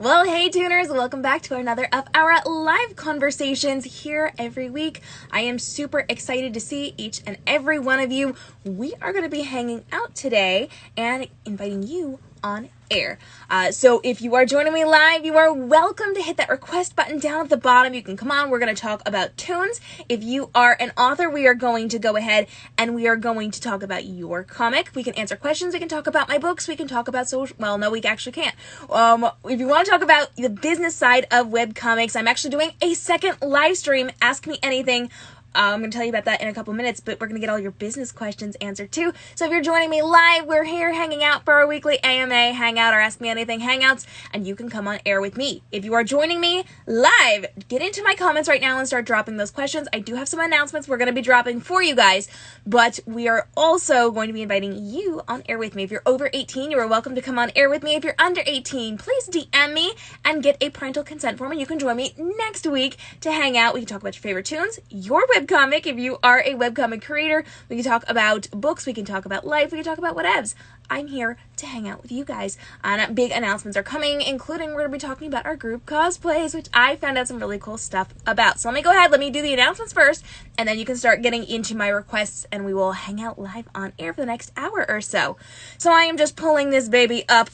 Well, hey tuners, welcome back to another of our live conversations here every week. I am super excited to see each and every one of you. We are going to be hanging out today and inviting you on air. So if you are joining me live, you are welcome to hit that request button down at the bottom. You can come on. We're going to talk about tunes. If you are an author, we are going to go ahead and we are going to talk about your comic. We can answer questions. We can talk about my books. We can talk about social. Well, no, we actually can't. If you want to talk about the business side of webcomics, I'm actually doing a second live stream. Ask Me Anything. I'm going to tell you about that in a couple minutes, but we're going to get all your business questions answered too. So if you're joining me live, we're here hanging out for our weekly AMA Hangout or Ask Me Anything Hangouts, and you can come on air with me. If you are joining me live, get into my comments right now and start dropping those questions. I do have some announcements we're going to be dropping for you guys, but we are also going to be inviting you on air with me. If you're over 18, you are welcome to come on air with me. If you're under 18, please DM me and get a parental consent form, and you can join me next week to hang out. We can talk about your favorite tunes, your webcomic. If you are a webcomic creator, we can talk about books, we can talk about life, we can talk about whatevs. I'm here to hang out with you guys. And big announcements are coming, including we're going to be talking about our group cosplays, which I found out some really cool stuff about. So let me go ahead, let me do the announcements first, and then you can start getting into my requests, and we will hang out live on air for the next hour or so. So I am just pulling this baby up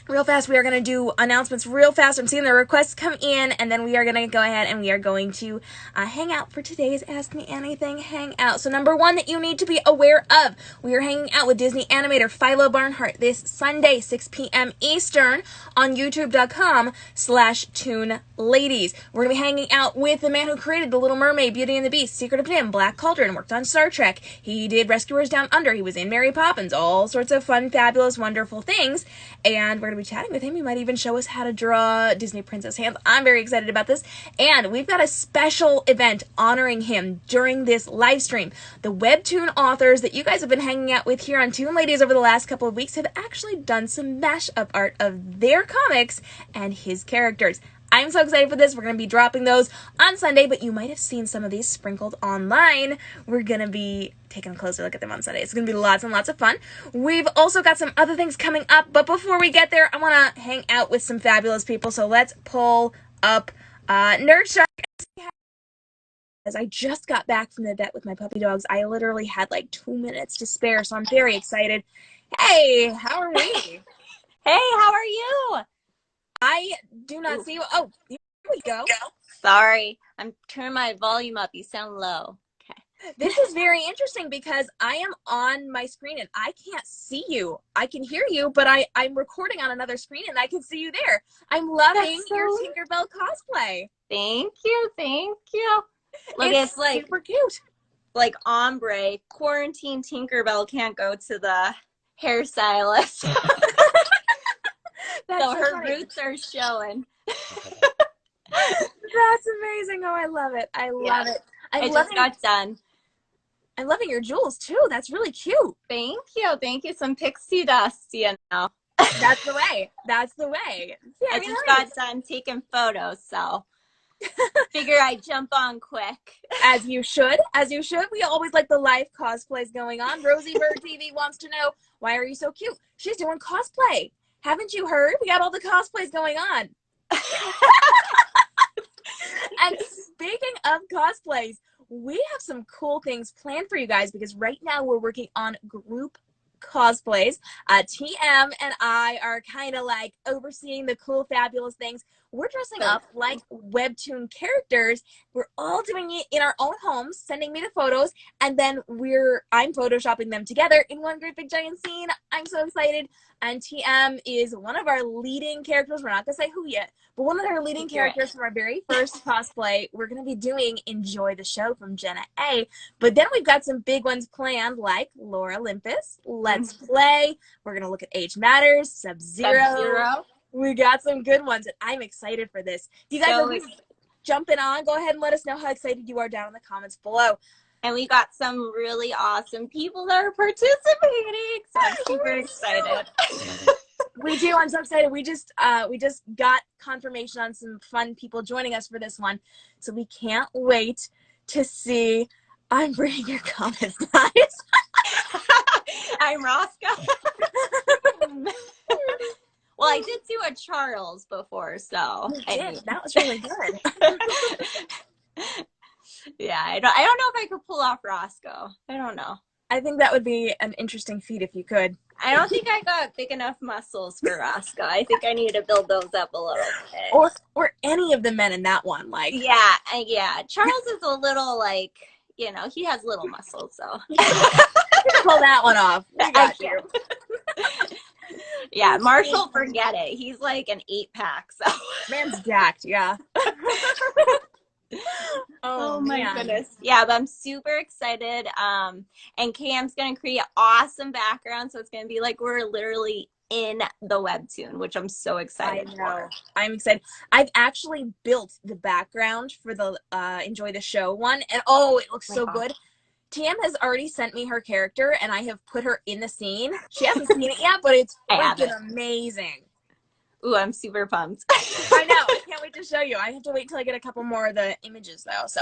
real fast. We are going to do announcements real fast. I'm seeing the requests come in, and then we are going to go ahead and we are going to hang out for today's Ask Me Anything Hangout. So number one that you need to be aware of, we are hanging out with Disney animator Philo Barnhart this Sunday, 6 p.m. Eastern on youtube.com/Toon Ladies. We're going to be hanging out with the man who created The Little Mermaid, Beauty and the Beast, Secret of NIMH, Black Cauldron, worked on Star Trek. He did Rescuers Down Under. He was in Mary Poppins, all sorts of fun, fabulous, wonderful things. And we're going to be chatting with him. He might even show us how to draw Disney princess hands. I'm very excited about this. And we've got a special event honoring him during this live stream. The Webtoon authors that you guys have been hanging out with here on Toon Ladies over the last couple of weeks have actually done some mashup art of their comics and his characters. I'm so excited for this. We're going to be dropping those on Sunday, but you might have seen some of these sprinkled online. We're going to be taking a closer look at them on Sunday. It's going to be lots and lots of fun. We've also got some other things coming up, but before we get there, I want to hang out with some fabulous people, so let's pull up Nerd Shark. As I just got back from the vet with my puppy dogs, I literally had like 2 minutes to spare, so I'm very excited. Hey, how are we? Hey, how are you? I do not see you. Oh, here we go. Sorry, I'm turning my volume up. You sound low. Okay. This is very interesting because I am on my screen and I can't see you. I can hear you, but I'm recording on another screen and I can see you there. I'm loving your Tinkerbell cosplay. Thank you. Look, it's like super cute. Like ombre. Quarantine Tinkerbell can't go to the hairstylist. So her roots are showing. That's amazing. Oh, I love it. I love it. I just got done. I'm loving your jewels too. That's really cute. Thank you. Some pixie dust, you know. That's the way. Yeah, I just got done taking photos, so figure I'd jump on quick. As you should. We always like the live cosplays going on. Rosie Bird TV wants to know, why are you so cute? She's doing cosplay. Haven't you heard? We got all the cosplays going on. And speaking of cosplays, we have some cool things planned for you guys because right now we're working on group cosplays. TM and I are kind of like overseeing the cool, fabulous things. We're dressing up like Webtoon characters. We're all doing it in our own homes, sending me the photos, and then I'm photoshopping them together in one great big giant scene. I'm so excited. And TM is one of our leading characters. We're not going to say who yet, but one of our leading characters from our very first cosplay. We're going to be doing Enjoy the Show from Jenna A. But then we've got some big ones planned like Laura Olympus, Let's Play. We're going to look at Age Matters, Sub-Zero. We got some good ones, and I'm excited for this. If you guys are jumping on, go ahead and let us know how excited you are down in the comments below. And we got some really awesome people that are participating, so I'm super excited. We do. I'm so excited. We just got confirmation on some fun people joining us for this one, so we can't wait to see. I'm reading your comments, guys. I'm Roscoe. Well, I did do a Charles before, so You did. That was really good. Yeah, I don't know if I could pull off Roscoe. I don't know. I think that would be an interesting feat if you could. I don't think I got big enough muscles for Roscoe. I think I need to build those up a little bit. Or any of the men in that one, like. Yeah. Charles is a little like, he has little muscles, so. You can pull that one off. We got you. Yeah, Marshall, forget it. He's like an 8-pack, so. Man's jacked, yeah. Oh my goodness. Yeah, but I'm super excited. And Cam's going to create awesome background. So it's going to be like we're literally in the Webtoon, which I'm so excited for. I'm excited. I've actually built the background for the Enjoy the Show one. And it looks so good. Tam has already sent me her character and I have put her in the scene. She hasn't seen it yet, but it's freaking amazing. Ooh, I'm super pumped. I know. I can't wait to show you. I have to wait till I get a couple more of the images, though. So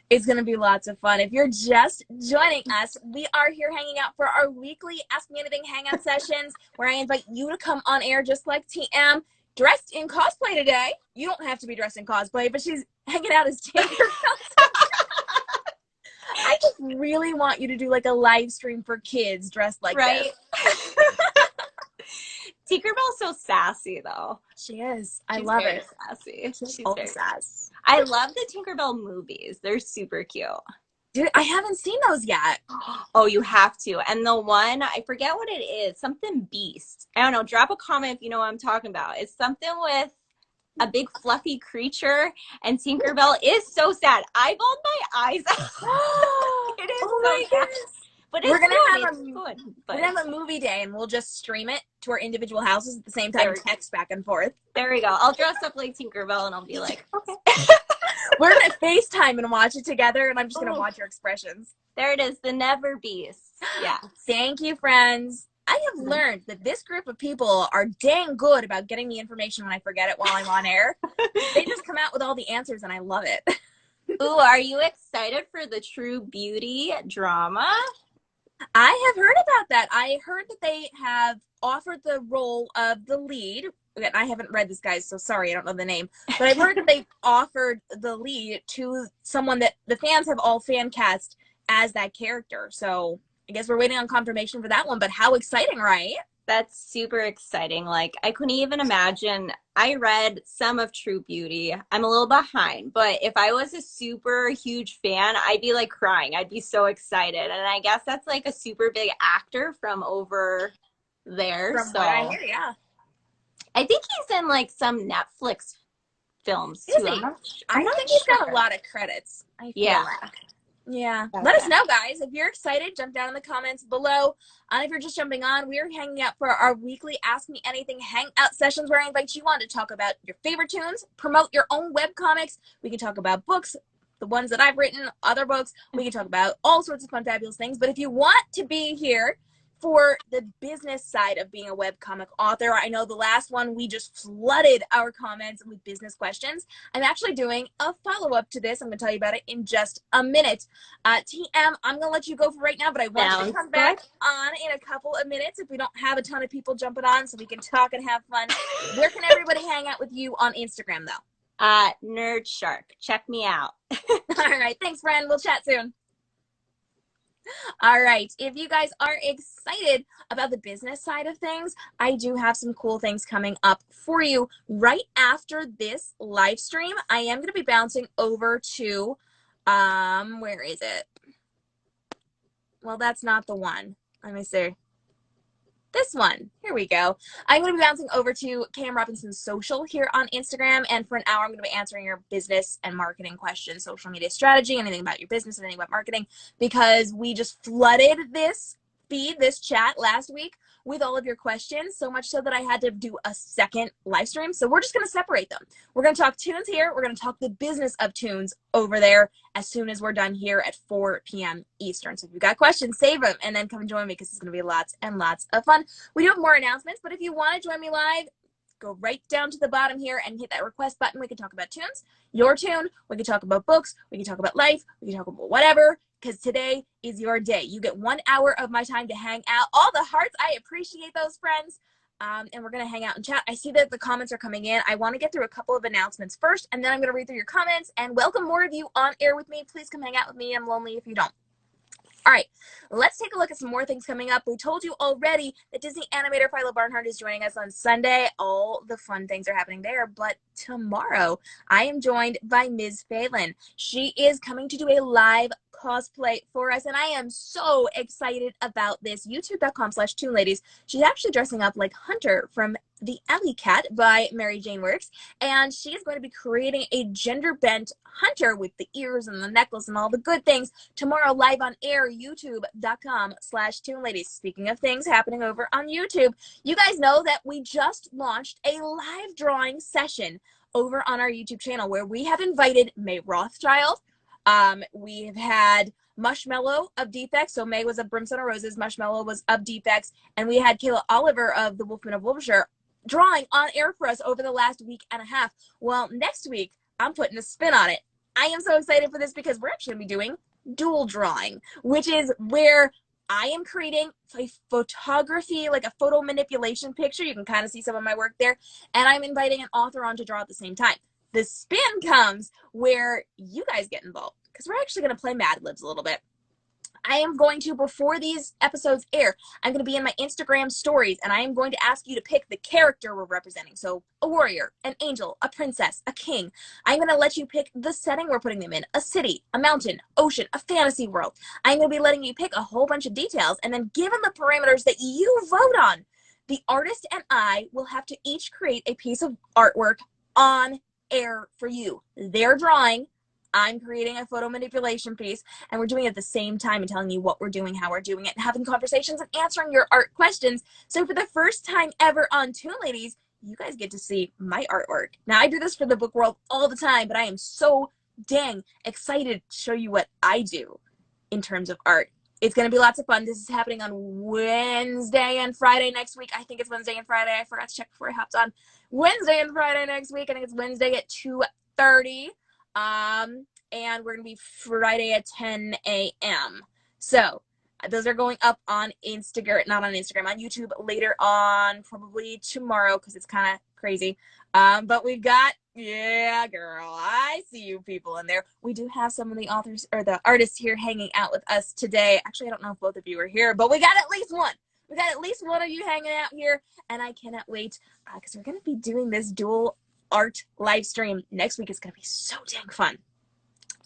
it's going to be lots of fun. If you're just joining us, we are here hanging out for our weekly Ask Me Anything hangout sessions, where I invite you to come on air just like TM, dressed in cosplay today. You don't have to be dressed in cosplay, but she's hanging out as Tinkerbell. I just really want you to do like a live stream for kids dressed like this. Tinkerbell's so sassy, though. She is. I love it. Sassy. She's very sassy. I love the Tinkerbell movies. They're super cute. Dude, I haven't seen those yet. Oh, you have to. And the one, I forget what it is. Something Beast. I don't know. Drop a comment if you know what I'm talking about. It's something with a big fluffy creature, and Tinkerbell is so sad. I bawled my eyes out. It is so sad. But we're gonna have a movie day, and we'll just stream it to our individual houses at the same time, text back and forth. There we go. I'll dress up like Tinkerbell, and I'll be like, okay. We're gonna FaceTime and watch it together, and I'm just gonna watch your expressions. There it is, the Never Beast. Yeah. Thank you, friends. I have learned that this group of people are dang good about getting the information when I forget it while I'm on air. They just come out with all the answers, and I love it. Ooh, are you excited for the True Beauty drama? I have heard about that. I heard that they have offered the role of the lead. Again, I haven't read this, guys, so sorry, I don't know the name. But I've heard that they've offered the lead to someone that the fans have all fan cast as that character. So I guess we're waiting on confirmation for that one. But how exciting, right? That's super exciting. Like, I couldn't even imagine. I read some of True Beauty. I'm a little behind, but if I was a super huge fan, I'd be like crying. I'd be so excited. And I guess that's like a super big actor from over there. From what I hear, yeah. I think he's in like some Netflix films too. I think he's got a lot of credits. I feel like. Yeah. Okay. Let us know, guys. If you're excited, jump down in the comments below. And if you're just jumping on, we're hanging out for our weekly Ask Me Anything hangout sessions, where I invite you on to talk about your favorite tunes, promote your own webcomics. We can talk about books, the ones that I've written, other books. We can talk about all sorts of fun, fabulous things. But if you want to be here for the business side of being a webcomic author, I know the last one, we just flooded our comments with business questions. I'm actually doing a follow-up to this. I'm going to tell you about it in just a minute. TM, I'm going to let you go for right now, but I want you to come back on in a couple of minutes if we don't have a ton of people jumping on, so we can talk and have fun. Where can everybody hang out with you on Instagram, though? Nerd Shark. Check me out. All right. Thanks, friend. We'll chat soon. All right. If you guys are excited about the business side of things, I do have some cool things coming up for you. Right after this live stream, I am going to be bouncing over to, where is it? Well, that's not the one. Let me see. This one. Here we go. I'm going to be bouncing over to Cam Robinson's social here on Instagram, and for an hour, I'm going to be answering your business and marketing questions, social media strategy, anything about your business, anything about marketing, because we just flooded this feed, this chat last week with all of your questions, so much so that I had to do a second live stream. So we're just going to separate them. We're going to talk tunes here. We're going to talk the business of tunes over there as soon as we're done here at 4 p.m. Eastern. So if you've got questions, save them and then come and join me, because it's going to be lots and lots of fun. We do have more announcements, but if you want to join me live, go right down to the bottom here and hit that request button. We can talk about tunes, your tune. We can talk about books. We can talk about life. We can talk about whatever, because today is your day. You get 1 hour of my time to hang out. All the hearts, I appreciate those, friends. and we're going to hang out and chat. I see that the comments are coming in. I want to get through a couple of announcements first, and then I'm going to read through your comments and welcome more of you on air with me. Please come hang out with me. I'm lonely if you don't. All right, let's take a look at some more things coming up. We told you already that Disney animator Philo Barnhart is joining us on Sunday. All the fun things are happening there. But tomorrow, I am joined by Ms. Phelan. She is coming to do a live cosplay for us, and I am so excited about this. YouTube.com/ToonLadies. She's actually dressing up like Hunter from The Alley Cat by Mary Jane Works, and she is going to be creating a gender-bent Hunter with the ears and the necklace and all the good things tomorrow live on air, youtube.com/ToonLadies. Speaking of things happening over on YouTube, you guys know that we just launched a live drawing session over on our YouTube channel where we have invited May Rothschild. We've had Mushmello of Defects. So May was of Brimstone of Roses. Mushmello was of Defects. And we had Kayla Oliver of The Wolfman of Wolvershire drawing on air for us over the last week and a half. Well, next week, I'm putting a spin on it. I am so excited for this because we're actually going to be doing dual drawing, which is where I am creating a photography, like a photo manipulation picture. You can kind of see some of my work there. And I'm inviting an author on to draw at the same time. The spin comes where you guys get involved because we're actually going to play Mad Libs a little bit. I am going to, before these episodes air, I'm going to be in my Instagram stories, and I am going to ask you to pick the character we're representing. So a warrior, an angel, a princess, a king. I'm going to let you pick the setting we're putting them in, a city, a mountain, ocean, a fantasy world. I'm going to be letting you pick a whole bunch of details, and then given the parameters that you vote on, the artist and I will have to each create a piece of artwork on air for you. They're drawing, I'm creating a photo manipulation piece, and we're doing it at the same time and telling you what we're doing, how we're doing it, and having conversations and answering your art questions. So for the first time ever on Toon Ladies, you guys get to see my artwork. Now, I do this for the book world all the time, but I am so dang excited to show you what I do in terms of art. It's going to be lots of fun. This is happening on Wednesday and Friday next week. I think it's Wednesday and Friday. I forgot to check before I hopped on. Wednesday and Friday next week. I think it's Wednesday at 2:30. And we're going to be Friday at 10 a.m. So those are going up on Instagram, not on Instagram, on YouTube later on, probably tomorrow because it's kind of crazy. But we've got, yeah, girl, I see you people in there. We do have some of the authors or the artists here hanging out with us today. Actually, I don't know if both of you are here, but we got at least one. We got at least one of you hanging out here, and I cannot wait because we're going to be doing this dual art live stream next week. It's going to be so dang fun.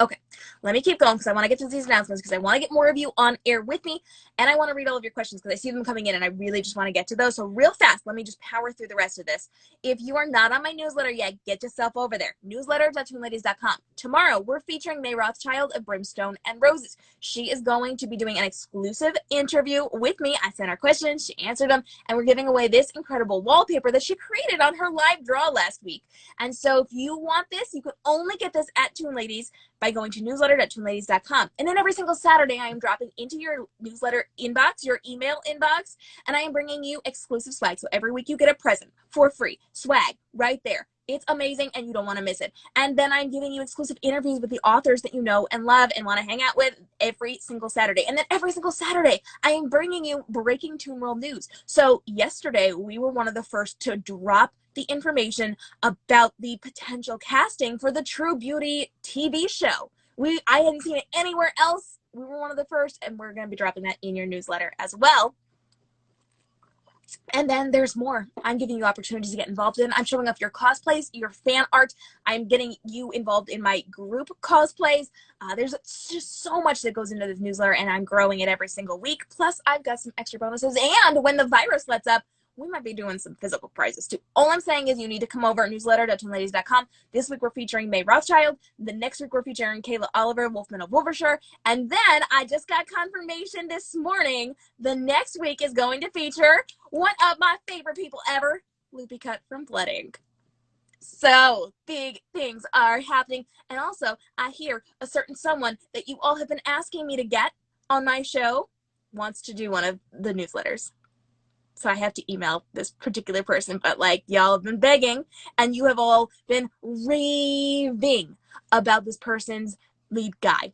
Okay, let me keep going because I want to get to these announcements because I want to get more of you on air with me, and I want to read all of your questions because I see them coming in, and I really just want to get to those. So real fast, let me just power through the rest of this. If you are not on my newsletter yet, get yourself over there. Newsletter.toonladies.com. Tomorrow, we're featuring May Rothschild of Brimstone and Roses. She is going to be doing an exclusive interview with me. I sent her questions, she answered them, and we're giving away this incredible wallpaper that she created on her live draw last week. And so if you want this, you can only get this at Toon Ladies by going to newsletter.toonladies.com. And then every single Saturday, I am dropping into your newsletter inbox, your email inbox, and I am bringing you exclusive swag. So every week you get a present for free. Swag right there. It's amazing, and you don't want to miss it. And then I'm giving you exclusive interviews with the authors that you know and love and want to hang out with every single Saturday. And then every single Saturday, I am bringing you breaking Toon World news. So yesterday, we were one of the first to drop the information about the potential casting for the True Beauty TV show. I hadn't seen it anywhere else. We were one of the first, and we're going to be dropping that in your newsletter as well. And then there's more. I'm giving you opportunities to get involved in. I'm showing off your cosplays, your fan art. I'm getting you involved in my group cosplays. There's just so much that goes into this newsletter, and I'm growing it every single week. Plus, I've got some extra bonuses. And when the virus lets up, we might be doing some physical prizes too. All I'm saying is you need to come over newsletter.toonladies.com. This week we're featuring May Rothschild. The next week we're featuring Kayla Oliver, Wolfman of Wolvershire. And then I just got confirmation this morning. The next week is going to feature one of my favorite people ever, Loopy Cut from Blood Ink. So big things are happening. And also I hear a certain someone that you all have been asking me to get on my show wants to do one of the newsletters. So I have to email this particular person, but like y'all have been begging and you have all been raving about this person's lead guy.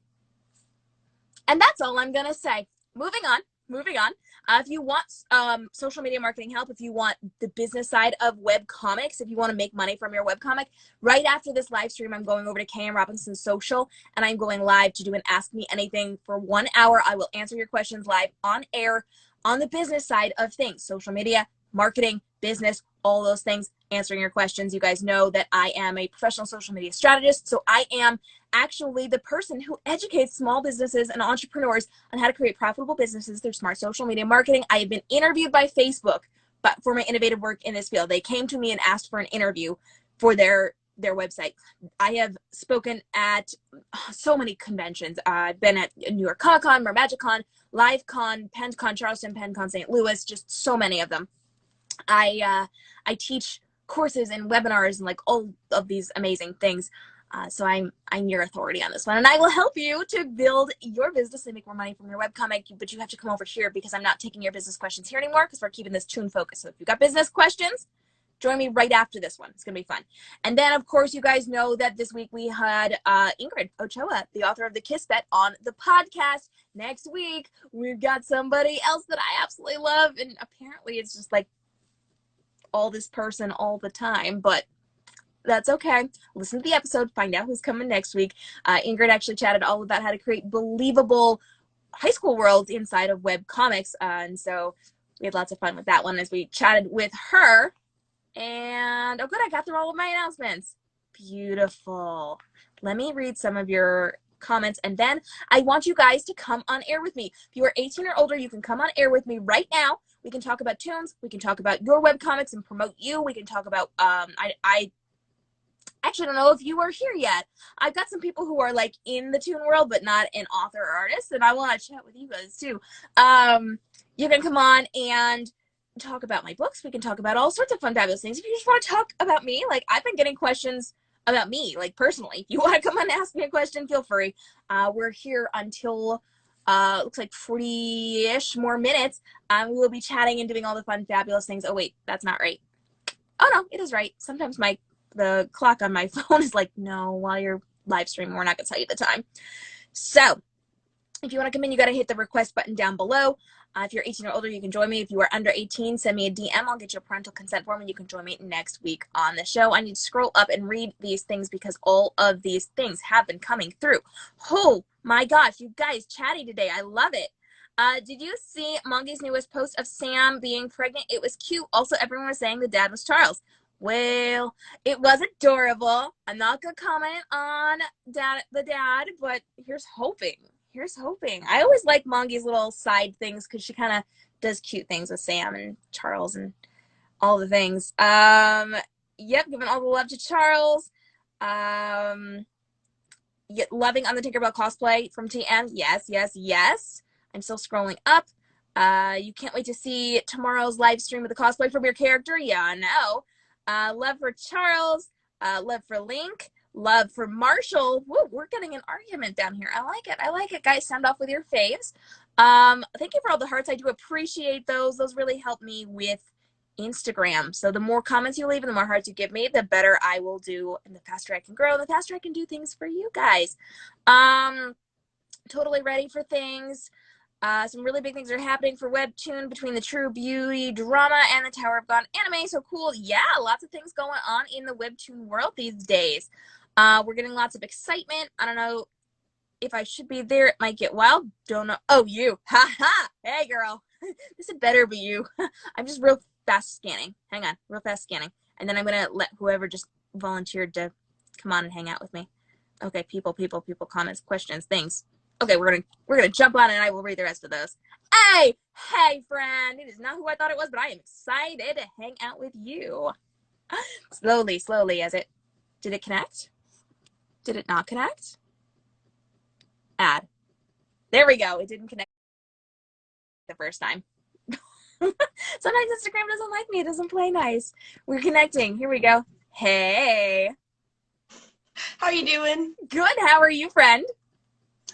And that's all I'm going to say. Moving on. If you want social media marketing help, if you want the business side of web comics, if you want to make money from your web comic, right after this live stream, I'm going over to KM Robinson Social, and I'm going live to do an Ask Me Anything for 1 hour. I will answer your questions live on air on the business side of things, social media, marketing, business, all those things, answering your questions. You guys know that I am a professional social media strategist, so I am actually the person who educates small businesses and entrepreneurs on how to create profitable businesses through smart social media marketing. I have been interviewed by Facebook but for my innovative work in this field. They came to me and asked for an interview for their website. I have spoken at so many conventions. I've been at New York Comic Con, MagicCon, LiveCon, PennCon, Charleston, PennCon, St. Louis, just so many of them. I teach courses and webinars and like all of these amazing things. So I'm your authority on this one, and I will help you to build your business and make more money from your webcomic. But you have to come over here because I'm not taking your business questions here anymore because we're keeping this Toon focused. So if you've got business questions, join me right after this one. It's going to be fun. And then, of course, you guys know that this week we had Ingrid Ochoa, the author of The Kiss Bet, on the podcast. Next week, we've got somebody else that I absolutely love. And apparently it's just like all this person all the time. But that's okay. Listen to the episode. Find out who's coming next week. Ingrid actually chatted all about how to create believable high school worlds inside of web comics. And so we had lots of fun with that one as we chatted with her. And, oh, good, I got through all of my announcements. Beautiful. Let me read some of your comments, and then I want you guys to come on air with me. If you are 18 or older, you can come on air with me right now. We can talk about tunes. We can talk about your webcomics and promote you. We can talk about, I actually don't know if you are here yet. I've got some people who are, like, in the Toon world, but not an author or artist, and I want to chat with you guys, too. You can come on and talk about my books. We can talk about all sorts of fun, fabulous things. If you just want to talk about me, like I've been getting questions about me, like personally. If you want to come on and ask me a question, feel free. We're here until looks like 40-ish more minutes. We will be chatting and doing all the fun, fabulous things. Oh wait, that's not right. Oh no, it is right. Sometimes the clock on my phone is like, no, while you're live streaming, we're not going to tell you the time. So if you want to come in, you got to hit the request button down below. If you're 18 or older, you can join me. If you are under 18, send me a DM. I'll get your parental consent form, and you can join me next week on the show. I need to scroll up and read these things because all of these things have been coming through. Oh, my gosh. You guys chatty today. I love it. Did you see Mongi's newest post of Sam being pregnant? It was cute. Also, everyone was saying the dad was Charles. Well, it was adorable. I'm not going to comment on the dad, but here's hoping. Here's hoping. I always like Mongi's little side things because she kind of does cute things with Sam and Charles and all the things. Yep, giving all the love to Charles. Loving on the Tinkerbell cosplay from TM. Yes, yes, yes. I'm still scrolling up. You can't wait to see tomorrow's live stream of the cosplay from your character. Yeah, I know. Love for Charles. Love for Link. Love for Marshall. Woo, we're getting an argument down here. I like it. I like it, guys. Sound off with your faves. Thank you for all the hearts. I do appreciate those. Those really help me with Instagram. So the more comments you leave and the more hearts you give me, the better I will do and the faster I can grow and the faster I can do things for you guys. Totally ready for things. Some really big things are happening for Webtoon between the True Beauty drama and the Tower of God anime. So cool. Yeah, lots of things going on in the Webtoon world these days. We're getting lots of excitement. I don't know if I should be there. It might get wild. Don't know. Oh, you. Ha ha. Hey, girl. This had better be you. I'm just real fast scanning. Hang on. Real fast scanning. And then I'm going to let whoever just volunteered to come on and hang out with me. Okay, people, comments, questions, things. Okay, we're gonna jump on and I will read the rest of those. Hey, friend. It is not who I thought it was, but I am excited to hang out with you. Slowly as it. Did it connect? Did it not connect? Add. There we go. It didn't connect the first time. Sometimes Instagram doesn't like me. It doesn't play nice. We're connecting. Here we go. Hey. How you doing? Good. How are you, friend?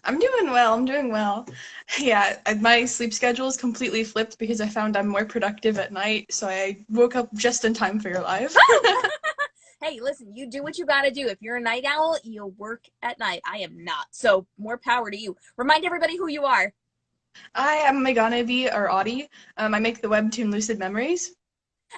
I'm doing well. Yeah, my sleep schedule is completely flipped because I found I'm more productive at night, so I woke up just in time for your live. Hey, listen, you do what you got to do. If you're a night owl, you'll work at night. I am not, so more power to you. Remind everybody who you are. I am Megane or Audie. I make the webtoon Lucid Memories.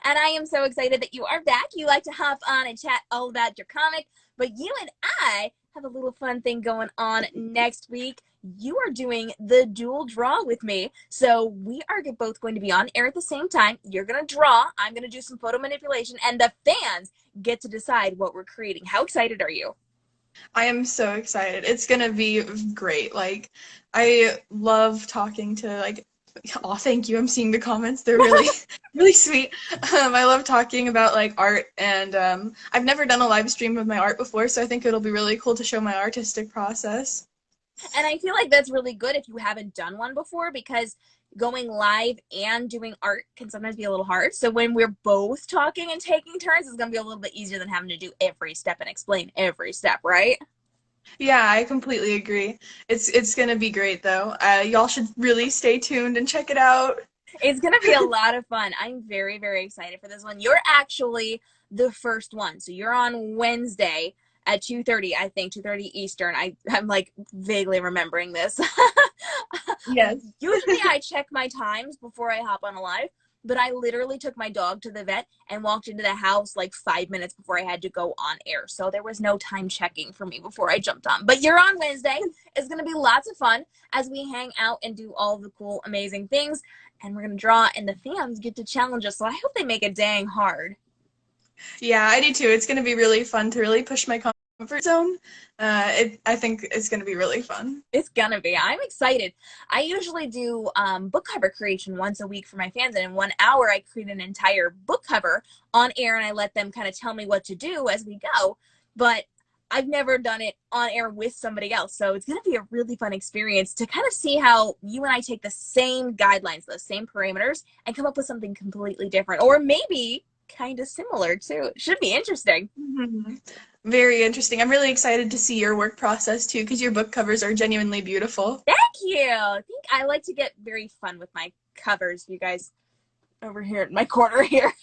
And I am so excited that you are back. You like to hop on and chat all about your comic, but you and I have a little fun thing going on next week. You are doing the dual draw with me. So we are both going to be on air at the same time. You're going to draw. I'm going to do some photo manipulation, and the fans get to decide what we're creating. How excited are you? I am so excited. It's gonna be great. Like, I love talking to oh, thank you. I'm seeing the comments. They're really, really sweet. I love talking about like art, and I've never done a live stream of my art before, so I think it'll be really cool to show my artistic process. And I feel like that's really good if you haven't done one before, because going live and doing art can sometimes be a little hard. So when we're both talking and taking turns, it's going to be a little bit easier than having to do every step and explain every step, right? Yeah, I completely agree. It's gonna be great though. Y'all should really stay tuned and check it out. It's going to be a lot of fun. I'm very, very excited for this one. You're actually the first one. So you're on Wednesday at 2:30, I think, 2:30 Eastern. I'm like vaguely remembering this. Yes. Usually I check my times before I hop on a live, but I literally took my dog to the vet and walked into the house like 5 minutes before I had to go on air. So there was no time checking for me before I jumped on. But you're on Wednesday. It's going to be lots of fun as we hang out and do all the cool, amazing things. And we're going to draw, and the fans get to challenge us. So I hope they make it dang hard. Yeah, I do too. It's gonna be really fun to really push my comfort zone. I think it's gonna be really fun. It's gonna be. I'm excited. I usually do book cover creation once a week for my fans, and in 1 hour I create an entire book cover on air, and I let them kind of tell me what to do as we go. But I've never done it on air with somebody else, so it's gonna be a really fun experience to kind of see how you and I take the same guidelines, those same parameters, and come up with something completely different, or maybe kind of similar too. It should be interesting. Mm-hmm. Very interesting. I'm really excited to see your work process too, because your book covers are genuinely beautiful. Thank you. I think I like to get very fun with my covers. You guys over here in my corner here.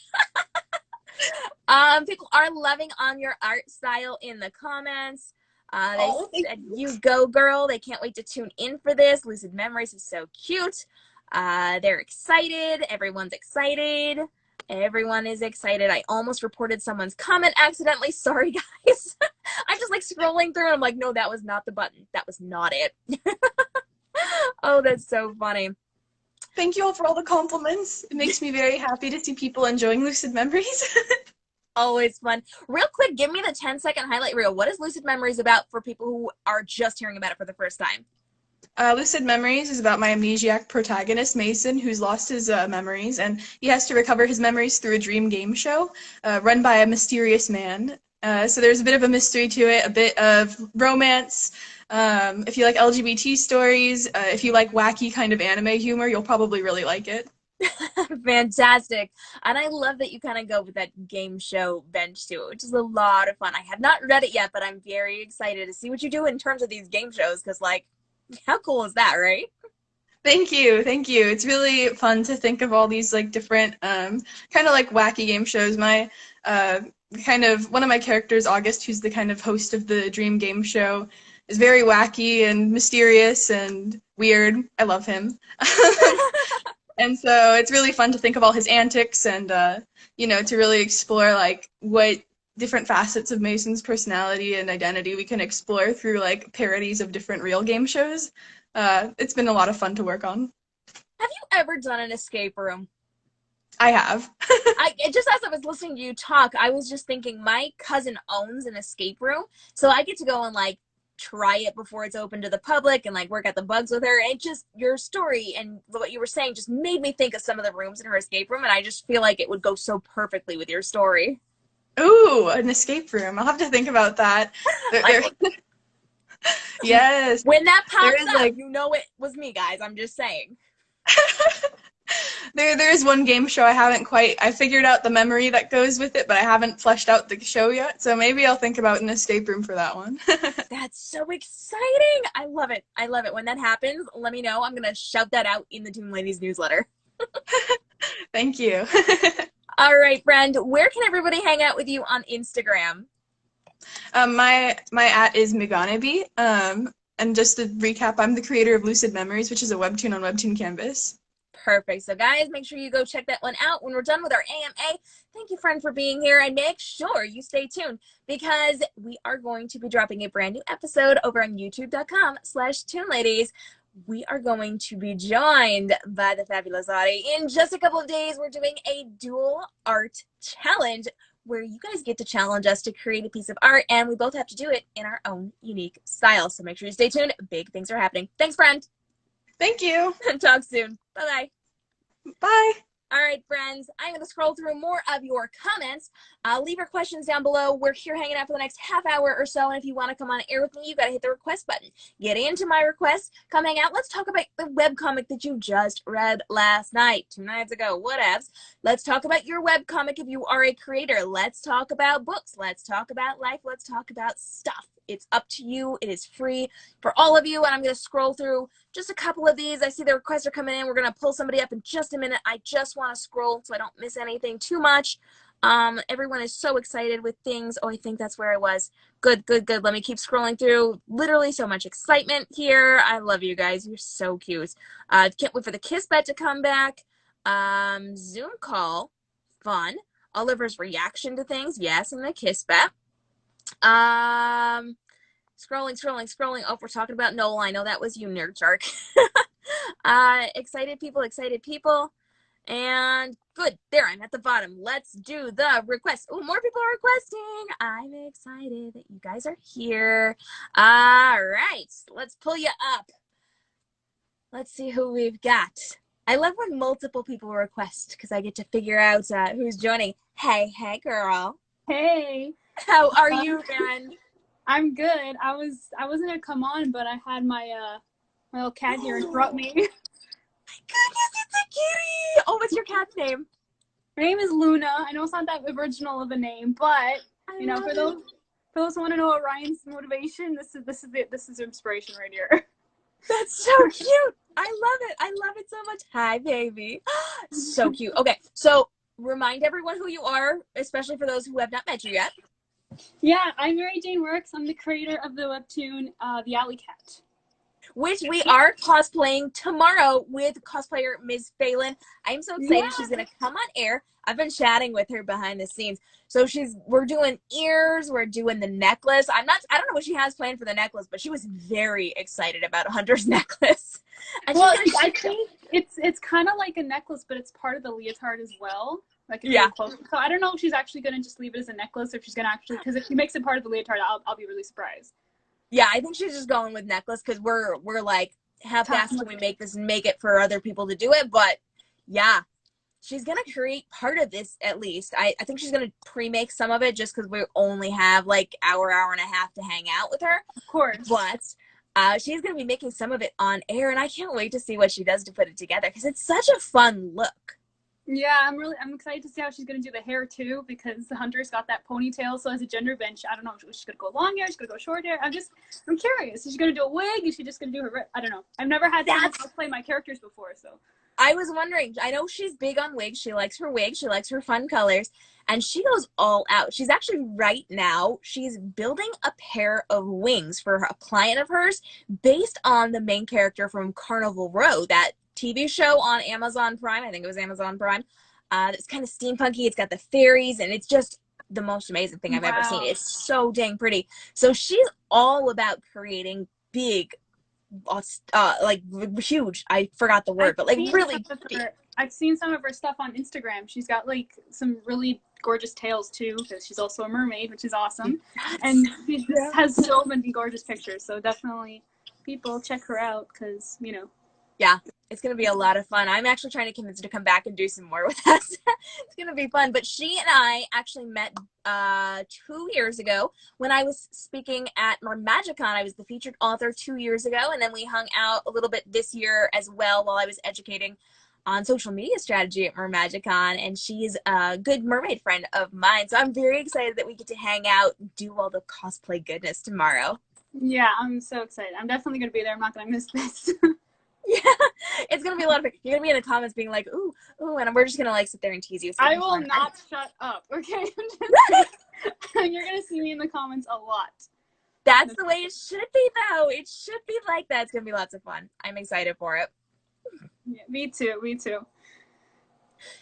People are loving on your art style in the comments. They said, you go, girl. They can't wait to tune in for this. Lucid Memories is so cute. They're excited. Everyone's excited. Everyone is excited. I almost reported someone's comment accidentally. Sorry, guys. I'm just like scrolling through and I'm like, no, that was not the button. That was not it. Oh, that's so funny. Thank you all for all the compliments. It makes me very happy to see people enjoying Lucid Memories. Always fun. Real quick, give me the 10-second highlight reel. What is Lucid Memories about for people who are just hearing about it for the first time? Lucid Memories is about my amnesiac protagonist, Mason, who's lost his memories, and he has to recover his memories through a dream game show run by a mysterious man. So there's a bit of a mystery to it, a bit of romance. If you like LGBT stories, if you like wacky kind of anime humor, you'll probably really like it. Fantastic. And I love that you kind of go with that game show bench to it, which is a lot of fun. I have not read it yet, but I'm very excited to see what you do in terms of these game shows, because, like, how cool is that, right? Thank you, thank you. It's really fun to think of all these like different kind of like wacky game shows. My one of my characters, August, who's the kind of host of the dream game show, is very wacky and mysterious and weird. I love him. And so it's really fun to think of all his antics and to really explore like what different facets of Mason's personality and identity we can explore through like parodies of different real game shows. It's been a lot of fun to work on. Have you ever done an escape room? I have. Just as I was listening to you talk, I was just thinking my cousin owns an escape room, so I get to go and like try it before it's open to the public and like work out the bugs with her. And just your story and what you were saying just made me think of some of the rooms in her escape room, and I just feel like it would go so perfectly with your story. Ooh, an escape room. I'll have to think about that. Yes. When that pops up, like, you know it was me, guys. I'm just saying. There's one game show I figured out the memory that goes with it, but I haven't fleshed out the show yet. So maybe I'll think about an escape room for that one. That's so exciting. I love it. I love it. When that happens, let me know. I'm going to shout that out in the Toon Ladies newsletter. Thank you. All right, friend. Where can everybody hang out with you on Instagram? My @ is Megane. And just to recap, I'm the creator of Lucid Memories, which is a webtoon on Webtoon Canvas. Perfect. So guys, make sure you go check that one out when we're done with our AMA. Thank you, friend, for being here, and make sure you stay tuned because we are going to be dropping a brand new episode over on youtube.com/Toon Ladies. We are going to be joined by the fabulous Audie. In just a couple of days, we're doing a dual art challenge where you guys get to challenge us to create a piece of art, and we both have to do it in our own unique style. So make sure you stay tuned. Big things are happening. Thanks, friend. Thank you. Talk soon. Bye-bye. Bye. All right, friends, I'm going to scroll through more of your comments. Leave your questions down below. We're here hanging out for the next half hour or so, and if you want to come on air with me, you got to hit the request button. Get into my request. Come hang out. Let's talk about the webcomic that you just read last night, 2 nights ago, whatevs. Let's talk about your webcomic if you are a creator. Let's talk about books. Let's talk about life. Let's talk about stuff. It's up to you. It is free for all of you, and I'm going to scroll through just a couple of these. I see the requests are coming in. We're going to pull somebody up in just a minute. I just want to scroll so I don't miss anything too much. Everyone is so excited with things. Oh, I think that's where I was. Good. Let me keep scrolling through. Literally so much excitement here. I love you guys. You're so cute. Can't wait for the Kiss Bet to come back. Zoom call. Fun. Oliver's reaction to things. Yes, and the Kiss Bet. Scrolling. Oh, we're talking about Noel. I know that was you, Nerd Shark. Excited people. And good. There, I'm at the bottom. Let's do the request. Oh, more people are requesting. I'm excited that you guys are here. All right. Let's pull you up. Let's see who we've got. I love when multiple people request because I get to figure out who's joining. Hey, girl. Hey. How are you, friend? I'm good. I wasn't gonna come on, but I had my my little cat here interrupt me. My goodness, it's a kitty! Oh, what's your cat's name? Her name is Luna. I know it's not that original of a name, but you know, for those who want to know Ryan's motivation, this is inspiration right here. That's so cute. I love it so much. Hi, baby. So cute. Okay, so remind everyone who you are, especially for those who have not met you yet. Yeah, I'm Mary Jane Works. I'm the creator of the webtoon, The Alley Cat, which we are cosplaying tomorrow with cosplayer Ms. Phelan. I'm so excited. Yeah. She's going to come on air. I've been chatting with her behind the scenes. So we're doing ears. We're doing the necklace. I don't know what she has planned for the necklace, but she was very excited about Hunter's necklace. And well, I think it's kind of like a necklace, but it's part of the leotard as well. Like yeah. So I don't know if she's actually going to just leave it as a necklace or if she's going to actually, because if she makes it part of the leotard, I'll be really surprised. Yeah, I think she's just going with necklace because we're like, how fast can we make this and make it for other people to do it? But yeah, she's going to create part of this at least. I think she's going to pre-make some of it just because we only have like hour and a half to hang out with her. Of course. But she's going to be making some of it on air, and I can't wait to see what she does to put it together because it's such a fun look. Yeah, I'm excited to see how she's going to do the hair too because the Hunter's got that ponytail. So as a gender bench, I don't know if she's going to go long hair, she's going to go short hair. I'm curious. Is she going to do a wig? Is she just going to do her? I don't know. I've never had someone play my characters before, so. I was wondering. I know she's big on wigs. She likes her wigs. She likes her fun colors, and she goes all out. She's actually right now. She's building a pair of wings for a client of hers based on the main character from Carnival Row. That TV show on Amazon Prime. I think it was Amazon Prime. It's kind of steampunky. It's got the fairies, and it's just the most amazing thing I've ever seen. It's so dang pretty. So she's all about creating big, like huge. I forgot the word, but like really big. I've seen some of her stuff on Instagram. She's got like some really gorgeous tails too, because she's also a mermaid, which is awesome. And she has so many gorgeous pictures. So definitely, people check her out because Yeah, it's going to be a lot of fun. I'm actually trying to convince her to come back and do some more with us. It's going to be fun. But she and I actually met 2 years ago when I was speaking at Magicon. I was the featured author 2 years ago, and then we hung out a little bit this year as well while I was educating on social media strategy at Magicon, and she's a good mermaid friend of mine. So I'm very excited that we get to hang out and do all the cosplay goodness tomorrow. Yeah, I'm so excited. I'm definitely going to be there. I'm not going to miss this. Yeah, it's going to be a lot of fun. You're going to be in the comments being like, ooh, and we're just going to like sit there and tease you. I will not shut up, okay? You're going to see me in the comments a lot. That's the way it should be, though. It should be like that. It's going to be lots of fun. I'm excited for it. Yeah, me too. Me too.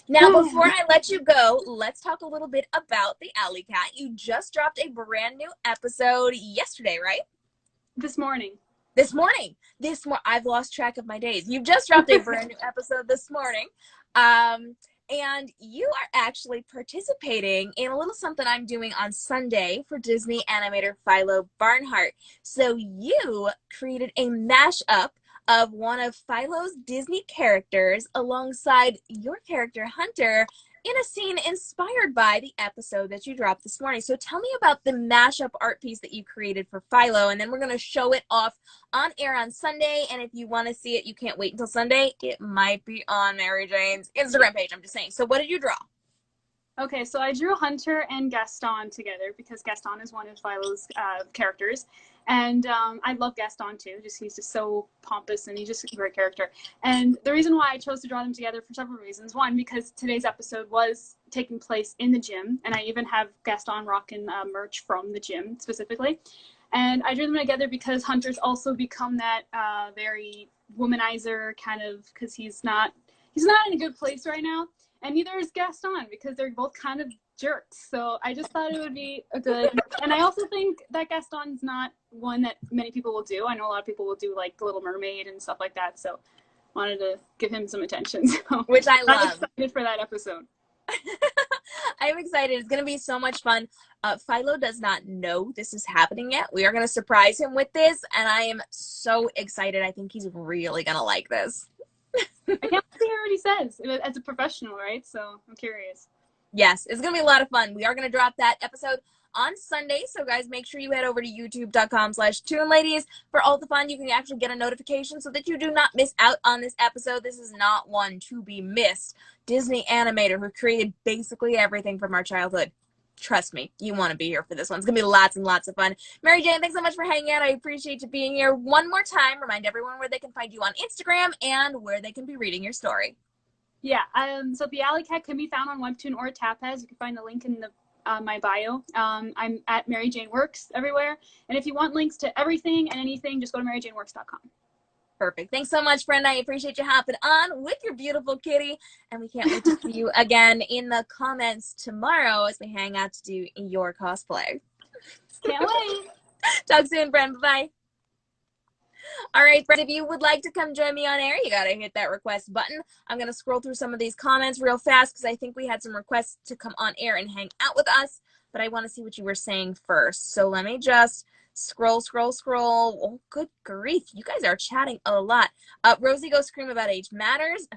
Now, before I let you go, let's talk a little bit about the Alley Cat. You just dropped a brand new episode yesterday, right? This morning. This morning. I've lost track of my days. You just dropped a brand new episode this morning. And you are actually participating in a little something I'm doing on Sunday for Disney animator Philo Barnhart. So you created a mashup of one of Philo's Disney characters alongside your character Hunter in a scene inspired by the episode that you dropped this morning. So tell me about the mashup art piece that you created for Philo, and then we're going to show it off on air on Sunday. And if you want to see it, you can't wait until Sunday. It might be on Mary Jane's Instagram page. I'm just saying. So what did you draw? Okay, so I drew Hunter and Gaston together because Gaston is one of Philo's characters. And I love Gaston too. He's just so pompous and he's just a great character. And the reason why I chose to draw them together for several reasons. One, because today's episode was taking place in the gym, and I even have Gaston rocking merch from the gym specifically. And I drew them together because Hunter's also become that very womanizer kind of, because he's not in a good place right now. And neither is Gaston, because they're both kind of jerks. So I just thought it would be a good, and I also think that Gaston's not one that many people will do. I know a lot of people will do like The Little Mermaid and stuff like that. So wanted to give him some attention. So Which I love. I'm excited for that episode. I'm excited. It's going to be so much fun. Philo does not know this is happening yet. We are going to surprise him with this, and I am so excited. I think he's really going to like this. I can't wait to hear what he says as a professional, right? So I'm curious. Yes, it's going to be a lot of fun. We are going to drop that episode on Sunday. So guys, make sure you head over to youtube.com/Toon Ladies for all the fun. You can actually get a notification so that you do not miss out on this episode. This is not one to be missed. Disney animator who created basically everything from our childhood. Trust me, you want to be here for this one. It's going to be lots and lots of fun. Mary Jane, thanks so much for hanging out. I appreciate you being here. One more time, remind everyone where they can find you on Instagram and where they can be reading your story. Yeah, so the Alley Cat can be found on Webtoon or Tapaz. You can find the link in my bio. I'm at Mary Jane Works everywhere. And if you want links to everything and anything, just go to maryjaneworks.com. Perfect. Thanks so much, friend. I appreciate you hopping on with your beautiful kitty. And we can't wait to see you again in the comments tomorrow as we hang out to do your cosplay. Can't wait. Talk soon, friend. Bye-bye. All right, friends, if you would like to come join me on air, you got to hit that request button. I'm going to scroll through some of these comments real fast because I think we had some requests to come on air and hang out with us, but I want to see what you were saying first. So let me just scroll. Oh, good grief. You guys are chatting a lot. Rosie, go scream about age matters.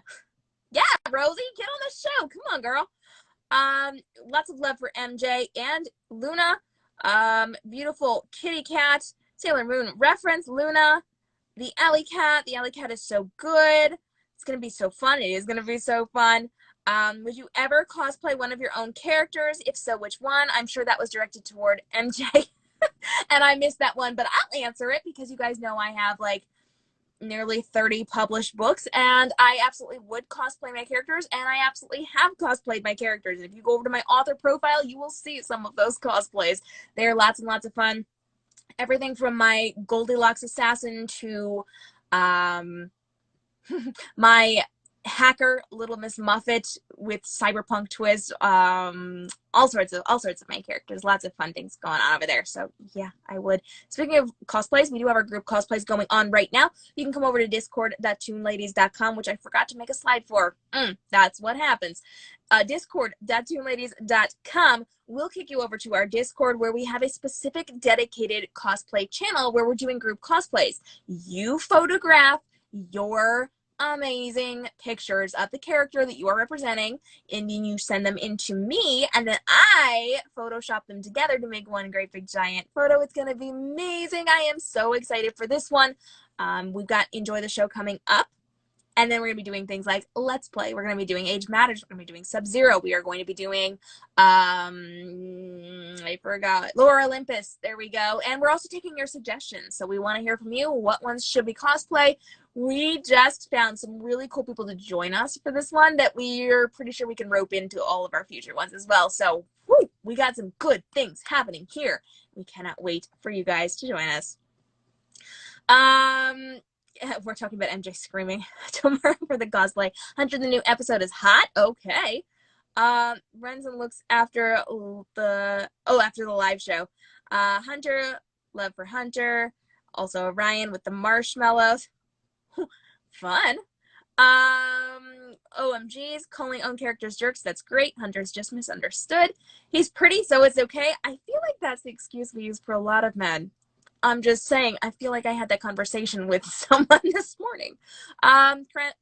Yeah, Rosie, get on the show. Come on, girl. Lots of love for MJ and Luna. Beautiful kitty cat. Sailor Moon reference, Luna. The Alley Cat. The Alley Cat is so good. It's going to be so fun. It is going to be so fun. Would you ever cosplay one of your own characters? If so, which one? I'm sure that was directed toward MJ. And I missed that one, but I'll answer it because you guys know I have like nearly 30 published books, and I absolutely would cosplay my characters, and I absolutely have cosplayed my characters. If you go over to my author profile, you will see some of those cosplays. They're lots and lots of fun. Everything from my Goldilocks assassin to my hacker Little Miss Muffet with cyberpunk twist, all sorts of my characters. Lots of fun things going on over there. So yeah, I would. Speaking of cosplays, we do have our group cosplays going on right now. You can come over to discord.toonladies.com, which I forgot to make a slide for. That's what happens. Discord.toonladies.com will kick you over to our Discord, where we have a specific dedicated cosplay channel where we're doing group cosplays. You photograph your amazing pictures of the character that you are representing, and then you send them in to me, and then I Photoshop them together to make one great big giant photo. It's going to be amazing. I am so excited for this one. We've got Enjoy the Show coming up. And then we're going to be doing things like Let's Play. We're going to be doing Age Matters. We're going to be doing Sub-Zero. We are going to be doing, I forgot, Lore Olympus. There we go. And we're also taking your suggestions. So we want to hear from you. What ones should we cosplay? We just found some really cool people to join us for this one that we're pretty sure we can rope into all of our future ones as well. So we got some good things happening here. We cannot wait for you guys to join us. We're talking about MJ screaming tomorrow for the cosplay. Hunter, the new episode is hot. Okay. Renzen looks after the live show. Hunter, love for Hunter. Also Orion with the marshmallows. Fun. OMGs, calling own characters jerks. That's great. Hunter's just misunderstood. He's pretty, so it's okay. I feel like that's the excuse we use for a lot of men. I'm just saying, I feel like I had that conversation with someone this morning.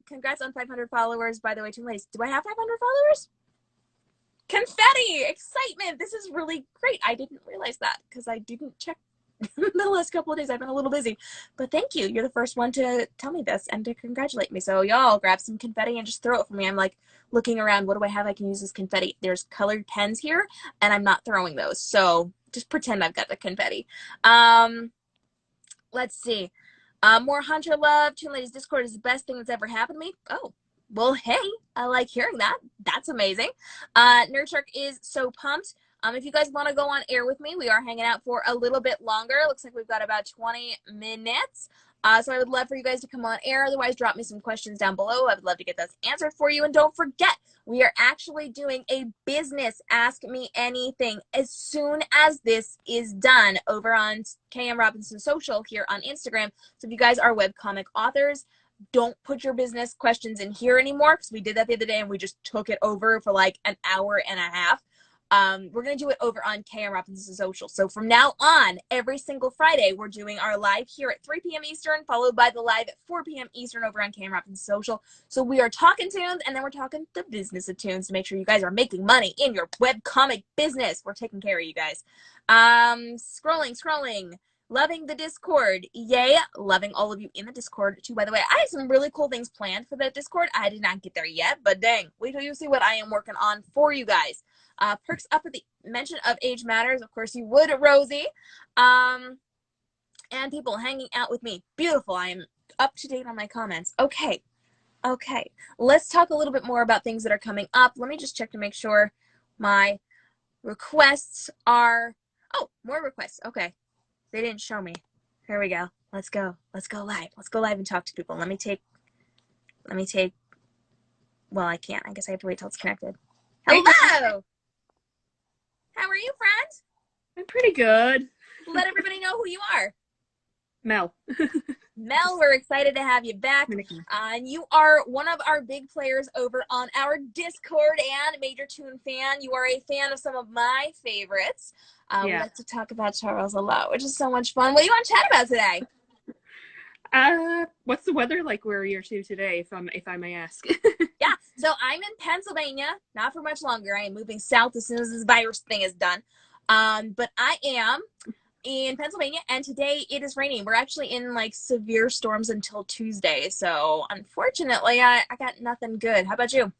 Congrats on 500 followers. By the way, Toon Ladies, do I have 500 followers? Confetti! Excitement! This is really great. I didn't realize that because I didn't check the last couple of days. I've been a little busy. But thank you. You're the first one to tell me this and to congratulate me. So y'all grab some confetti and just throw it for me. I'm like looking around. What do I have I can use as confetti? There's colored pens here and I'm not throwing those. So just pretend I've got the confetti. Let's see. More Hunter love. Toon Ladies Discord is the best thing that's ever happened to me. Oh, well, hey, I like hearing that. That's amazing. Nerd Shark is so pumped. If you guys want to go on air with me, we are hanging out for a little bit longer. Looks like we've got about 20 minutes. So I would love for you guys to come on air. Otherwise, drop me some questions down below. I would love to get those answered for you. And don't forget, we are actually doing a business Ask Me Anything as soon as this is done over on KM Robinson Social here on Instagram. So if you guys are webcomic authors, don't put your business questions in here anymore because we did that the other day and we just took it over for like an hour and a half. We're going to do it over on KM Robinson Social. So from now on, every single Friday, we're doing our live here at 3 p.m. Eastern, followed by the live at 4 p.m. Eastern over on KM Robinson Social. So we are talking tunes, and then we're talking the business of tunes to make sure you guys are making money in your webcomic business. We're taking care of you guys. Scrolling. Loving the Discord. Yay. Loving all of you in the Discord, too. By the way, I have some really cool things planned for the Discord. I did not get there yet, but dang. Wait till you see what I am working on for you guys. Perks up at the mention of Age Matters. Of course you would, Rosie. And people hanging out with me. Beautiful. I am up to date on my comments. Okay. Let's talk a little bit more about things that are coming up. Let me just check to make sure my requests are... Oh, more requests. Okay. They didn't show me. Here we go. Let's go live. Let's go live and talk to people. Let me take, well, I can't. I guess I have to wait till it's connected. Hello! How are you, friend? I'm pretty good. Let everybody know who you are. Mel. Mel, we're excited to have you back. And you are one of our big players over on our Discord and major Toon fan. You are a fan of some of my favorites. We like to talk about Charles a lot, which is so much fun. What do you want to chat about today? What's the weather like where you're to today, if I may ask? Yeah, so I'm in Pennsylvania, not for much longer. I am moving south as soon as this virus thing is done. But I am in Pennsylvania, and today it is raining. We're actually in like severe storms until Tuesday, so unfortunately, I got nothing good. How about you?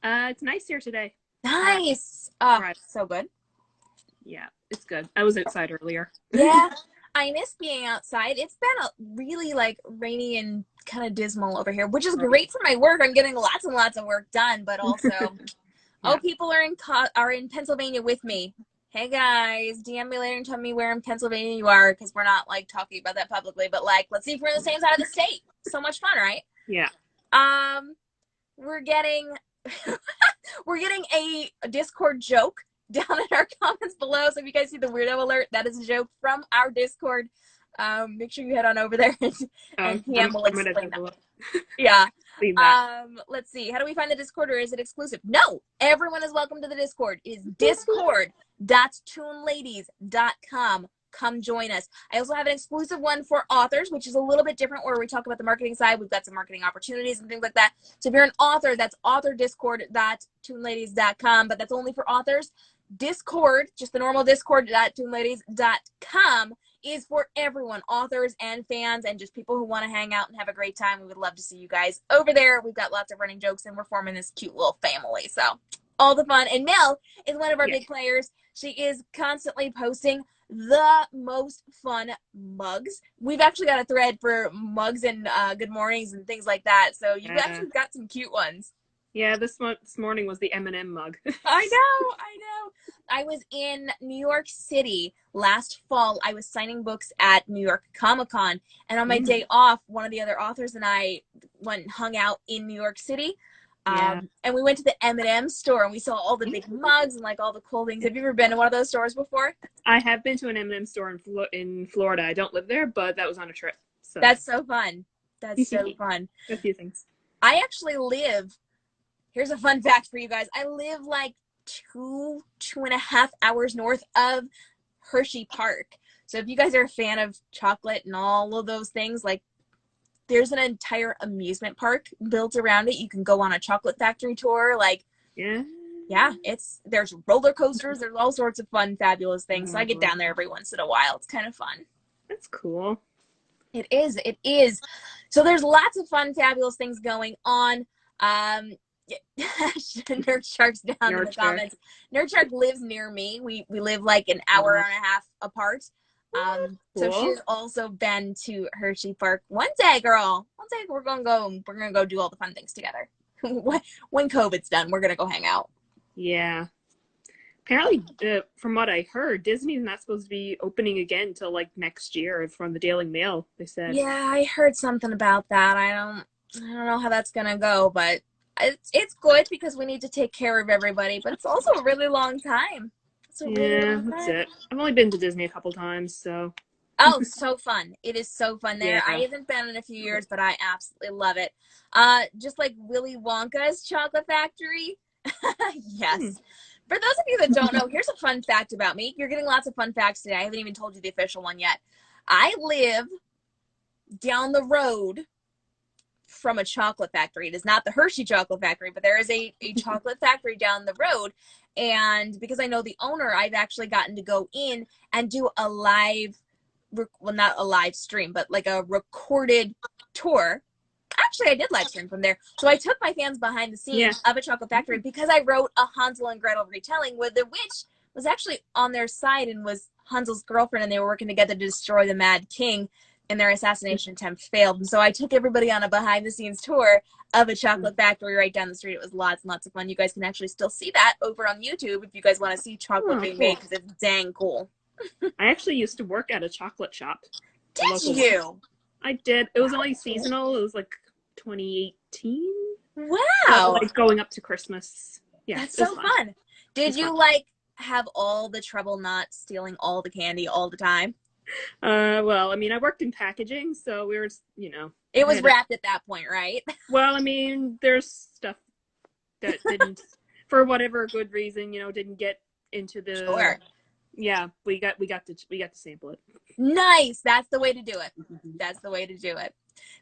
It's nice here today. Nice. Oh, so good. Yeah, it's good. I was outside earlier. Yeah, I miss being outside. It's been a really like rainy and kind of dismal over here, which is great for my work. I'm getting lots and lots of work done, but also, people are in Pennsylvania with me. Hey guys, DM me later and tell me where in Pennsylvania you are, because we're not like talking about that publicly, but like, let's see if we're in the same side of the state. So much fun, right? Yeah. We're getting a Discord joke down in our comments below. So if you guys see the weirdo alert, that is a joke from our Discord. Make sure you head on over there and PM will explain that. Yeah. Let's see. How do we find the Discord, or is it exclusive? No, everyone is welcome to the Discord. It is discord.toonladies.com. Come join us. I also have an exclusive one for authors, which is a little bit different, where we talk about the marketing side. We've got some marketing opportunities and things like that. So if you're an author, that's authordiscord.toonladies.com, but that's only for authors. Discord, just the normal discord.toonladies.com, is for everyone, authors and fans and just people who want to hang out and have a great time. We would love to see you guys over there. We've got lots of running jokes and we're forming this cute little family. So all the fun. And Mel is one of our big players. She is constantly posting the most fun mugs. We've actually got a thread for mugs and good mornings and things like that. So you've actually got some cute ones. Yeah, this morning was the M&M mug. I know. I was in New York City last fall. I was signing books at New York Comic Con, and on my day off, one of the other authors and I went and hung out in New York City. And we went to the M&M store, and we saw all the big mugs and like all the cool things. Have you ever been to one of those stores before? I have been to an M&M store in Florida. I don't live there, but that was on a trip. So. That's so fun. That's so fun. A few things. I actually live. Here's a fun fact for you guys. I live like 2.5 hours north of Hershey Park. So if you guys are a fan of chocolate and all of those things, like there's an entire amusement park built around it. You can go on a chocolate factory tour. Like, there's roller coasters. There's all sorts of fun, fabulous things. So I get down there every once in a while. It's kind of fun. That's cool. It is. It is. So there's lots of fun, fabulous things going on. Nerd Shark's down in the comments. Nerd Shark lives near me. We live like an hour and a half apart. So she's also been to Hershey Park. One day, girl. One day we're gonna go do all the fun things together. When COVID's done, we're gonna go hang out. Yeah. Apparently, from what I heard, Disney's not supposed to be opening again till like next year. From the Daily Mail, they said. Yeah, I heard something about that. I don't know how that's gonna go, but it's good because we need to take care of everybody. But it's also a really long time. That's it. I've only been to Disney a couple times, so. Oh, so fun. It is so fun there. Yeah. I haven't been in a few years, but I absolutely love it. Just like Willy Wonka's chocolate factory. Yes. For those of you that don't know, here's a fun fact about me. You're getting lots of fun facts today. I haven't even told you the official one yet. I live down the road from a chocolate factory. It is not the Hershey chocolate factory, but there is a chocolate factory down the road. And because I know the owner, I've actually gotten to go in and do a live, well, not a live stream, but like a recorded tour. Actually, I did live stream from there. So I took my fans behind the scenes of a chocolate factory because I wrote a Hansel and Gretel retelling where the witch was actually on their side and was Hansel's girlfriend, and they were working together to destroy the Mad King, and their assassination attempt failed. And so I took everybody on a behind the scenes tour of a chocolate factory right down the street. It was lots and lots of fun. You guys can actually still see that over on YouTube if you guys want to see chocolate being made, because it's dang cool. I actually used to work at a chocolate shop. Did you? I did. It was only seasonal. It was like 2018. Wow. Like going up to Christmas. Yeah. That's so fun. Did you like have all the trouble not stealing all the candy all the time? Well, I mean, I worked in packaging, so we were, It was wrapped at that point, right? Well, I mean, there's stuff that didn't, for whatever good reason, didn't get into the. Sure. Yeah, we got to sample it. Nice. That's the way to do it. That's the way to do it.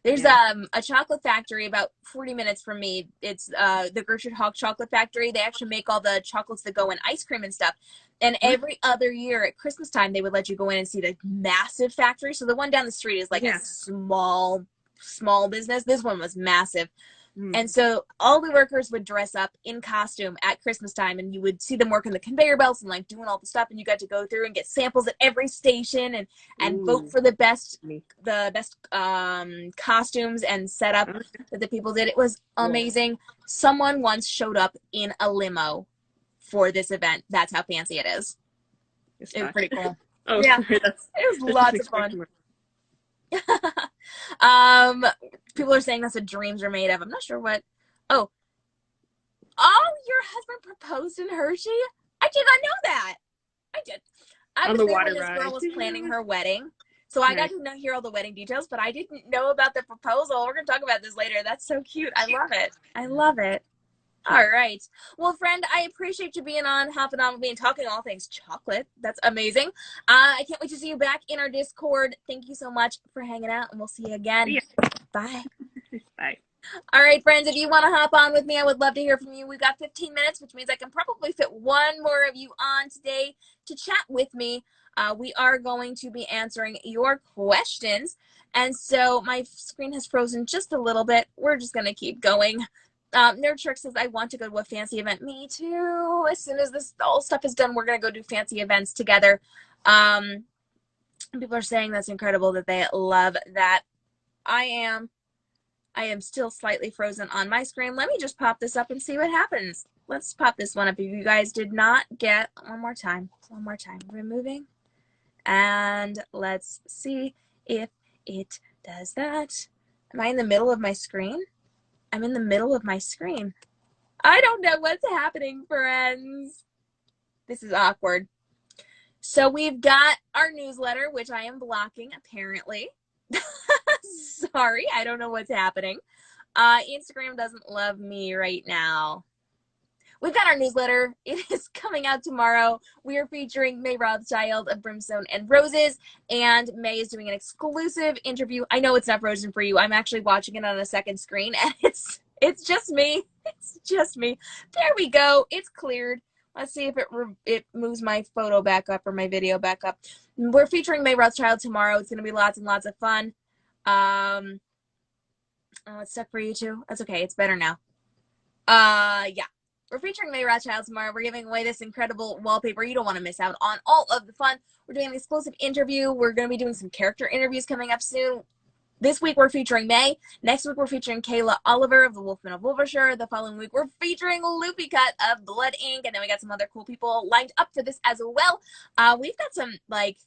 There's a chocolate factory about 40 minutes from me. It's the Gertrude Hawk Chocolate Factory. They actually make all the chocolates that go in ice cream and stuff. And every other year at Christmas time, they would let you go in and see the massive factory. So the one down the street is like a small business. This one was massive. And so all the workers would dress up in costume at Christmas time, and you would see them working the conveyor belts and like doing all the stuff, and you got to go through and get samples at every station and vote for the best costumes and setup that the people did. It was amazing. Someone once showed up in a limo for this event. That's how fancy it is. It was pretty cool. Oh, yeah. It was lots of fun. People are saying that's what dreams are made of. I'm not sure what. Oh, your husband proposed in Hershey? I did not know that. I did. I was there when this girl was planning her wedding, so I got to hear all the wedding details, but I didn't know about the proposal. We're gonna talk about this later. That's so cute. I love it. I love it. All right. Well, friend, I appreciate you hopping on with me and talking all things chocolate. That's amazing. I can't wait to see you back in our Discord. Thank you so much for hanging out, and we'll see you again. Yeah. Bye. Bye. All right, friends, if you want to hop on with me, I would love to hear from you. We've got 15 minutes, which means I can probably fit one more of you on today to chat with me. We are going to be answering your questions. And so my screen has frozen just a little bit. We're just going to keep going. Nerd Shark says, I want to go to a fancy event. Me too. As soon as this all stuff is done, we're going to go do fancy events together. People are saying that's incredible that they love that. I am. I am still slightly frozen on my screen. Let me just pop this up and see what happens. Let's pop this one up. If you guys did not get, one more time, removing. And let's see if it does that. Am I in the middle of my screen? I'm in the middle of my screen. I don't know what's happening, friends. This is awkward. So we've got our newsletter, which I am blocking, apparently. Sorry, I don't know what's happening. Instagram doesn't love me right now. We've got our newsletter. It is coming out tomorrow. We are featuring May Rothschild of Brimstone and Roses, and May is doing an exclusive interview. I know it's not frozen for you. I'm actually watching it on a second screen, and it's just me. It's just me. There we go. It's cleared. Let's see if it moves my photo back up or my video back up. We're featuring May Rothschild tomorrow. It's going to be lots and lots of fun. Oh, it's stuck for you too. That's okay. It's better now. Yeah. We're featuring May Rothschild tomorrow. We're giving away this incredible wallpaper. You don't want to miss out on all of the fun. We're doing an exclusive interview. We're going to be doing some character interviews coming up soon. This week, we're featuring May. Next week, we're featuring Kayla Oliver of the Wolfman of Wolvershire. The following week, we're featuring Loopy Cut of Blood Inc. And then we got some other cool people lined up for this as well. We've got some, like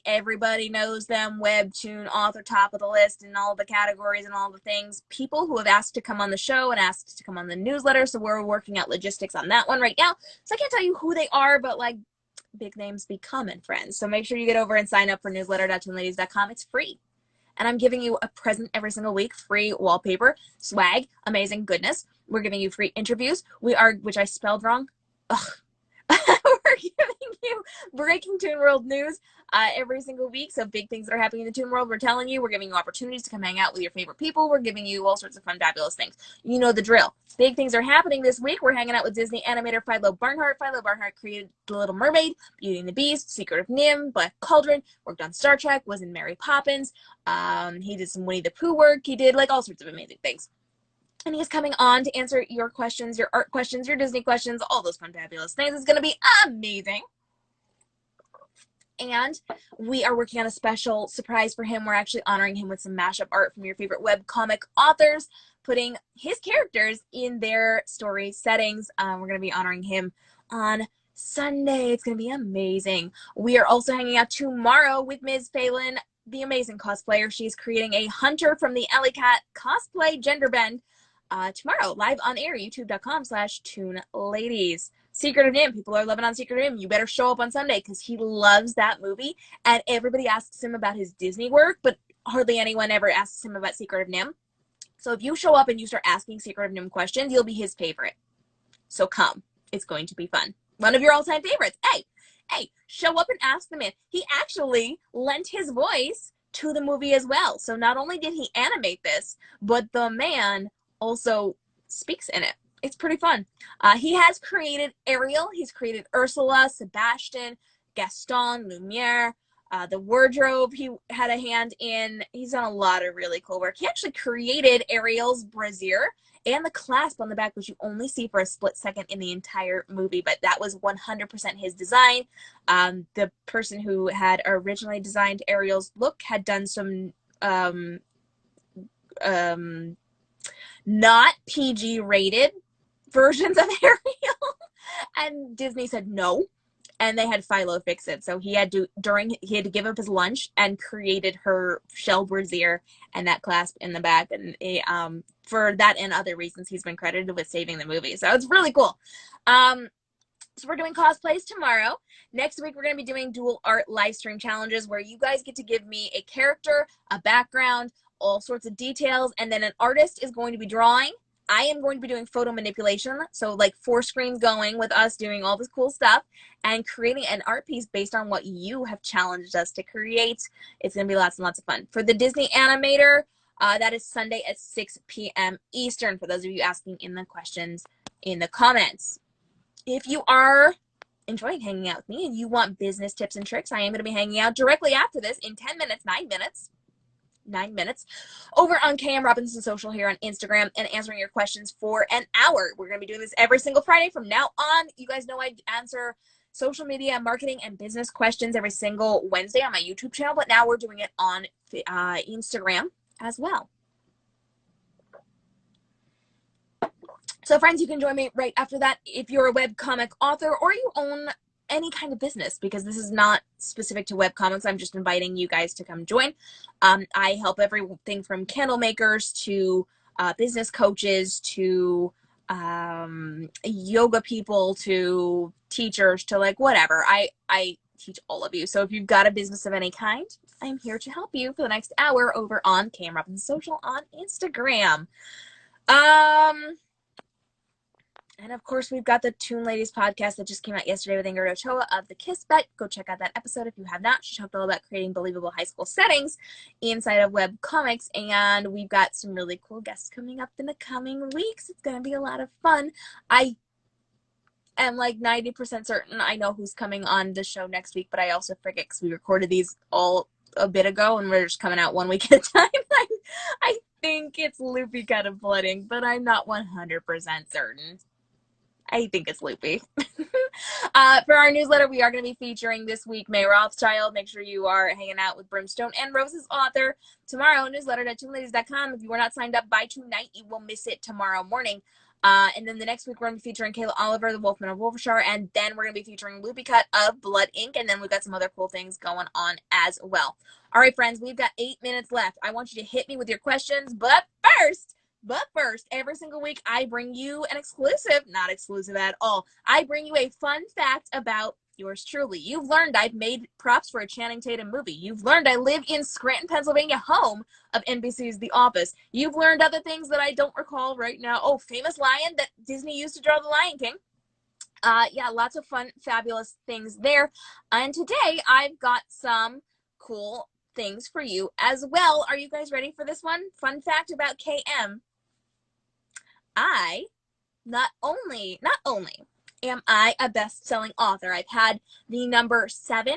everybody knows them, Webtoon, author, top of the list in all the categories and all the things. People who have asked to come on the show and asked to come on the newsletter. So we're working out logistics on that one right now. So I can't tell you who they are, but like big names be coming, friends. So make sure you get over and sign up for newsletter.toonladies.com. It's free. And I'm giving you a present every single week, free wallpaper, swag, amazing goodness. We're giving you free interviews. Which I spelled wrong. Ugh. We're giving you breaking Toon World news every single week. So big things that are happening in the Toon World, we're telling you. We're giving you opportunities to come hang out with your favorite people. We're giving you all sorts of fun, fabulous things. You know the drill. Big things are happening this week. We're hanging out with Disney animator Philo Barnhart. Philo Barnhart created The Little Mermaid, Beauty and the Beast, Secret of Nim, Black Cauldron, worked on Star Trek, was in Mary Poppins. He did some Winnie the Pooh work. He did like all sorts of amazing things. And he's coming on to answer your questions, your art questions, your Disney questions, all those fun, fabulous things. It's going to be amazing. And we are working on a special surprise for him. We're actually honoring him with some mashup art from your favorite webcomic authors, putting his characters in their story settings. We're going to be honoring him on Sunday. It's going to be amazing. We are also hanging out tomorrow with Ms. Phelan, the amazing cosplayer. She's creating a Hunter from the Alley Cat cosplay gender bend. Tomorrow, live on air, youtube.com/toonladies. Secret of Nim. People are loving on Secret of Nim. You better show up on Sunday because he loves that movie. And everybody asks him about his Disney work, but hardly anyone ever asks him about Secret of Nim. So if you show up and you start asking Secret of Nim questions, you'll be his favorite. So come. It's going to be fun. One of your all-time favorites. Hey, show up and ask the man. He actually lent his voice to the movie as well. So not only did he animate this, but the man also speaks in it. It's pretty fun. He has created Ariel. He's created Ursula, Sebastian, Gaston, Lumiere, the wardrobe he had a hand in. He's done a lot of really cool work. He actually created Ariel's brassiere and the clasp on the back, which you only see for a split second in the entire movie, but that was 100% his design. The person who had originally designed Ariel's look had done some not PG rated versions of Ariel, and Disney said no, and they had Philo fix it. So he had to give up his lunch and created her shell brassiere and that clasp in the back, and for that and other reasons he's been credited with saving the movie. So it's really cool. So we're doing cosplays tomorrow. Next week, we're going to be doing dual art live stream challenges where you guys get to give me a character, a background, all sorts of details, and then an artist is going to be drawing. I am going to be doing photo manipulation, so like 4 screens going with us doing all this cool stuff and creating an art piece based on what you have challenged us to create. It's going to be lots and lots of fun. For the Disney animator, that is Sunday at 6 p.m. Eastern, for those of you asking in the questions in the comments. If you are enjoying hanging out with me and you want business tips and tricks, I am going to be hanging out directly after this in 9 minutes over on KM Robinson Social here on Instagram and answering your questions for an hour. We're going to be doing this every single Friday from now on. You guys know I answer social media, marketing, and business questions every single Wednesday on my YouTube channel, but now we're doing it on Instagram as well. So friends, you can join me right after that if you're a webcomic author or you own any kind of business, because this is not specific to webcomics. I'm just inviting you guys to come join. I help everything from candle makers to business coaches to yoga people to teachers to like whatever. I teach all of you. So if you've got a business of any kind, I'm here to help you for the next hour over on Cam Robinson Social on Instagram. And of course, we've got the Toon Ladies podcast that just came out yesterday with Ingrid Ochoa of The Kiss Bet. Go check out that episode if you have not. She talked all about creating believable high school settings inside of web comics. And we've got some really cool guests coming up in the coming weeks. It's going to be a lot of fun. I am like 90% certain I know who's coming on the show next week, but I also forget because we recorded these all a bit ago and we're just coming out 1 week at a time. I think it's Loopy kind of flooding, but I'm not 100% certain. I think it's Loopy. For our newsletter, we are going to be featuring this week May Rothschild. Make sure you are hanging out with Brimstone and Rose's author tomorrow. Newsletter.toonladies.com. If you were not signed up by tonight, you will miss it tomorrow morning. And then the next week, we're going to be featuring Kayla Oliver, the Wolfman of Wolvershire, and then we're going to be featuring Loopy Cut of Blood Inc., and then we've got some other cool things going on as well. All right, friends, we've got 8 minutes left. I want you to hit me with your questions, but first, every single week, I bring you an exclusive, not exclusive at all, I bring you a fun fact about yours truly. You've learned I've made props for a Channing Tatum movie. You've learned I live in Scranton, Pennsylvania, home of NBC's The Office. You've learned other things that I don't recall right now. Oh, famous lion that Disney used to draw The Lion King. Yeah, lots of fun, fabulous things there. And today, I've got some cool things for you as well. Are you guys ready for this one? Fun fact about KM. Not only am I a best-selling author, I've had the number 7,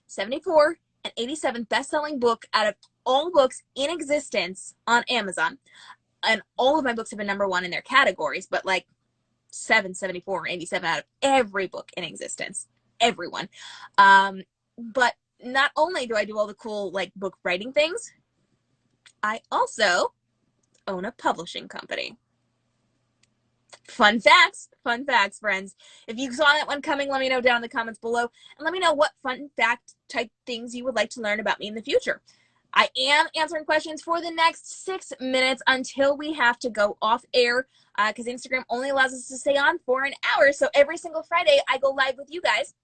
74, and 87 best-selling book out of all books in existence on Amazon. And all of my books have been number 1 in their categories, but like 7, 74, and 87 out of every book in existence. Everyone. But not only do I do all the cool like book writing things, I also own a publishing company. Fun facts, friends. If you saw that one coming, let me know down in the comments below, and let me know what fun fact type things you would like to learn about me in the future. I am answering questions for the next 6 minutes until we have to go off air, because Instagram only allows us to stay on for an hour. So every single Friday, I go live with you guys,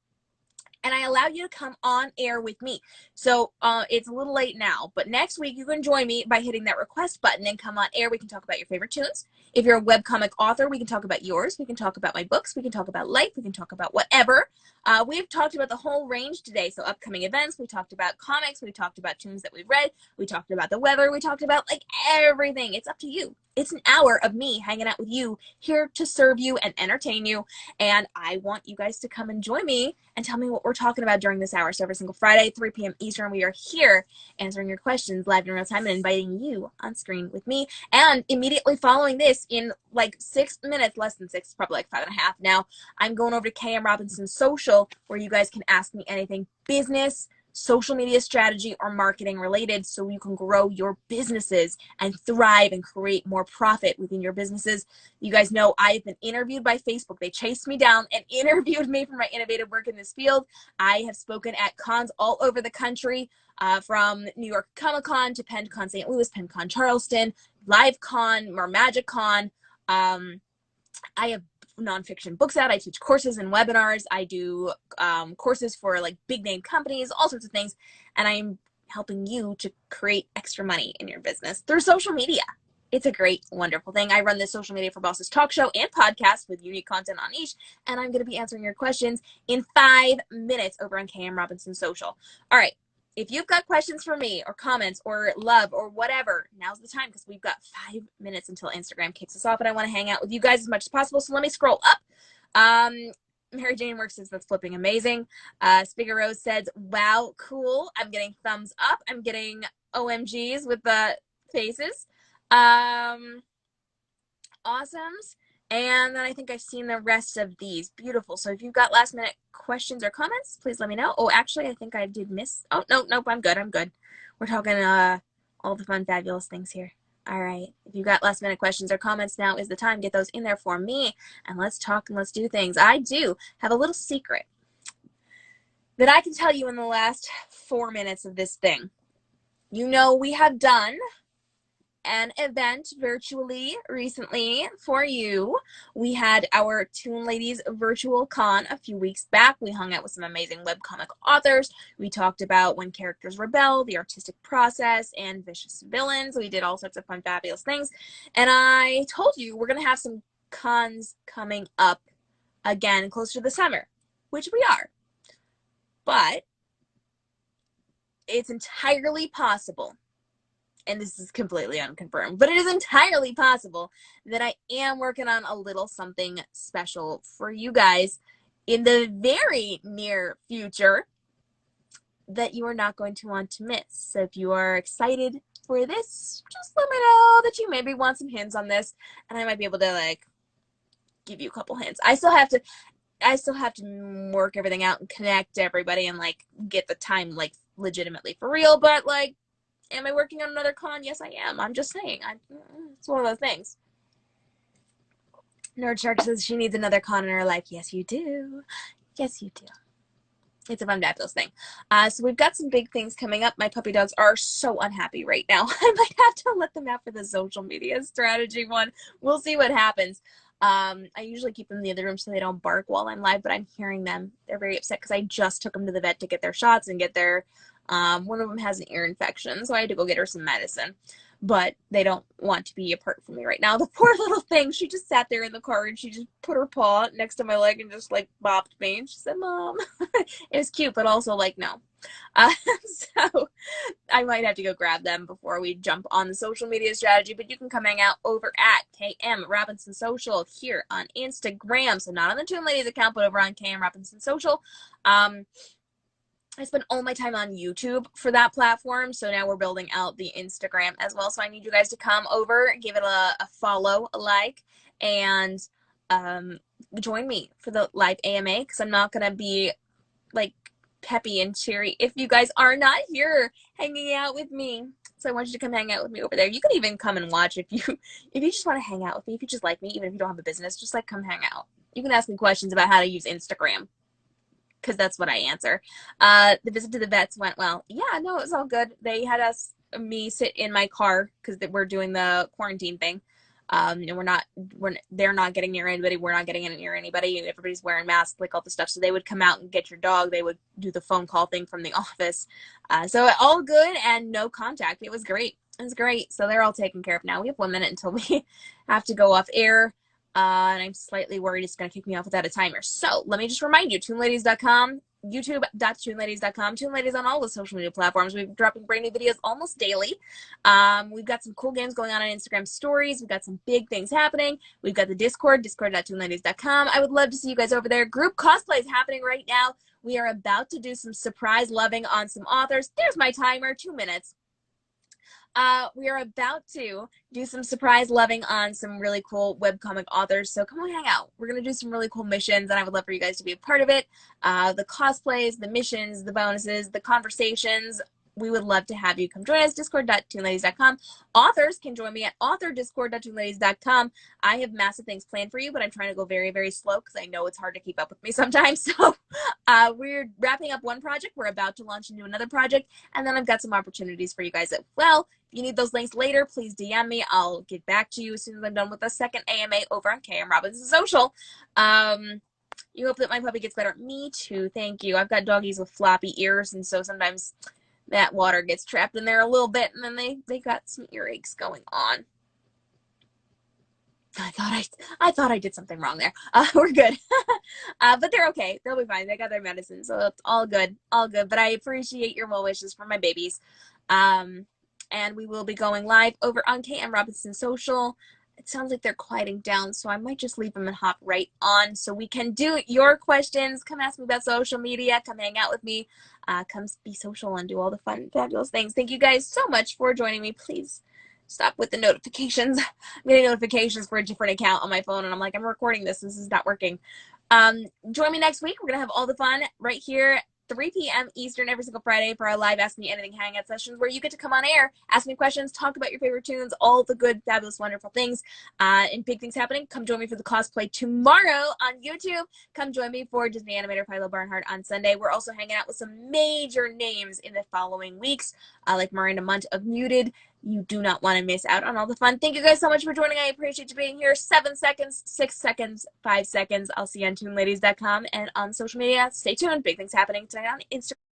and I allow you to come on air with me. So it's a little late now, but next week you can join me by hitting that request button and come on air. We can talk about your favorite tunes. If you're a webcomic author, we can talk about yours. We can talk about my books. We can talk about life. We can talk about whatever. We've talked about the whole range today. So upcoming events, we talked about comics. We talked about tunes that we've read. We talked about the weather. We talked about like everything. It's up to you. It's an hour of me hanging out with you, here to serve you and entertain you. And I want you guys to come and join me and tell me what we're talking about during this hour. So every single Friday, 3 p.m. Eastern, we are here answering your questions live in real time and inviting you on screen with me. And immediately following this, in like 6 minutes, less than 6, probably like 5.5 now, I'm going over to KM Robinson Social, where you guys can ask me anything business, social media strategy, or marketing related, so you can grow your businesses and thrive and create more profit within your businesses. You guys know I've been interviewed by Facebook. They chased me down and interviewed me for my innovative work in this field. I have spoken at cons all over the country, from New York Comic Con to PennCon St. Louis, PennCon Charleston, LiveCon, or MagicCon. I have nonfiction books out. I teach courses and webinars. I do courses for like big name companies, all sorts of things. And I'm helping you to create extra money in your business through social media. It's a great, wonderful thing. I run the Social Media for Bosses talk show and podcast with unique content on each. And I'm going to be answering your questions in 5 minutes over on KM Robinson Social. All right. If you've got questions for me or comments or love or whatever, now's the time, because we've got 5 minutes until Instagram kicks us off, and I want to hang out with you guys as much as possible. So let me scroll up. Mary Jane Works says that's flipping amazing. Spiga Rose says, wow, cool. I'm getting thumbs up. I'm getting OMGs with the faces. Awesomes. And then I think I've seen the rest of these. Beautiful. So if you've got last minute questions or comments, please let me know. Oh, actually, I think I did miss. Oh, nope. I'm good. We're talking all the fun, fabulous things here. All right. If you've got last minute questions or comments, now is the time. Get those in there for me, and let's talk and let's do things. I do have a little secret that I can tell you in the last 4 minutes of this thing. You know, we have done an event virtually recently for you. We had our Toon Ladies virtual con a few weeks back. We hung out with some amazing webcomic authors. We talked about when characters rebel, the artistic process, and vicious villains. We did all sorts of fun, fabulous things. And I told you we're going to have some cons coming up again closer to the summer, which we are. But it's entirely possible, and this is completely unconfirmed, but it is entirely possible that I am working on a little something special for you guys in the very near future that you are not going to want to miss. So if you are excited for this, just let me know that you maybe want some hints on this, and I might be able to like give you a couple hints. I still have to work everything out and connect everybody and like get the time like legitimately for real, but like, am I working on another con? Yes, I am. I'm just saying. It's one of those things. Nerd Shark says she needs another con in her life. Yes, you do. Yes, you do. It's a fun, fabulous thing. So we've got some big things coming up. My puppy dogs are so unhappy right now. I might have to let them out for the social media strategy one. We'll see what happens. I usually keep them in the other room so they don't bark while I'm live, but I'm hearing them. They're very upset because I just took them to the vet to get their shots and get their, one of them has an ear infection, so I had to go get her some medicine, but they don't want to be apart from me right now. The poor little thing, she just sat there in the car and she just put her paw next to my leg and just like bopped me, and she said, Mom. It was cute, but also like, no. So I might have to go grab them before we jump on the social media strategy, but you can come hang out over at KM Robinson Social here on Instagram. So not on the Toon Ladies account, but over on KM Robinson Social. I spend all my time on YouTube for that platform, so now we're building out the Instagram as well. So I need you guys to come over, give it a follow, a like, and join me for the live AMA, because I'm not going to be like peppy and cheery if you guys are not here hanging out with me. So I want you to come hang out with me over there. You can even come and watch if you just want to hang out with me, if you just like me, even if you don't have a business, just like come hang out. You can ask me questions about how to use Instagram, because that's what I answer. The visit to the vets went well. Yeah, no, it was all good. They had me sit in my car because we're doing the quarantine thing. And they're not getting near anybody. We're not getting near anybody. Everybody's wearing masks, like all the stuff. So they would come out and get your dog. They would do the phone call thing from the office. So all good and no contact. It was great. It was great. So they're all taken care of now. We have 1 minute until we have to go off air. And I'm slightly worried it's going to kick me off without a timer. So let me just remind you, toonladies.com, youtube.toonladies.com, Toon Ladies on all the social media platforms. We've been dropping brand new videos almost daily. We've got some cool games going on Instagram stories. We've got some big things happening. We've got the discord.toonladies.com. I would love to see you guys over there. Group cosplay is happening right now. We are about to do some surprise loving on some authors. There's my timer, 2 minutes. We are about to do some surprise loving on some really cool webcomic authors, so come on hang out. We're going to do some really cool missions, and I would love for you guys to be a part of it. The cosplays, the missions, the bonuses, the conversations. We would love to have you come join us. Discord.toonladies.com. Authors can join me at author.discord.toonladies.com. I have massive things planned for you, but I'm trying to go very, very slow because I know it's hard to keep up with me sometimes. So we're wrapping up one project. We're about to launch into another project, and then I've got some opportunities for you guys as well. If you need those links later, please DM me. I'll get back to you as soon as I'm done with the second AMA over on KM Robinson Social. You hope that my puppy gets better. Me too. Thank you. I've got doggies with floppy ears, and so sometimes that water gets trapped in there a little bit, and then they got some earaches going on. I thought I did something wrong there. We're good. But they're okay. They'll be fine. They got their medicine, so it's all good. All good. But I appreciate your well wishes for my babies. And we will be going live over on KM Robinson Social. It sounds like they're quieting down, so I might just leave them and hop right on so we can do your questions. Come ask me about social media. Come hang out with me. Come be social and do all the fun, fabulous things. Thank you guys so much for joining me. Please stop with the notifications. I'm getting notifications for a different account on my phone, and I'm like, I'm recording this. This is not working. Join me next week. We're going to have all the fun right here 3 p.m. Eastern every single Friday for our live Ask Me Anything Hangout sessions where you get to come on air, ask me questions, talk about your favorite tunes, all the good, fabulous, wonderful things, and big things happening. Come join me for the cosplay tomorrow on YouTube. Come join me for Disney animator Philo Barnhart on Sunday. We're also hanging out with some major names in the following weeks, like Miranda Munt of Muted. You do not want to miss out on all the fun. Thank you guys so much for joining. I appreciate you being here. 7 seconds, 6 seconds, 5 seconds. I'll see you on toonladies.com and on social media. Stay tuned. Big things happening tonight on Instagram.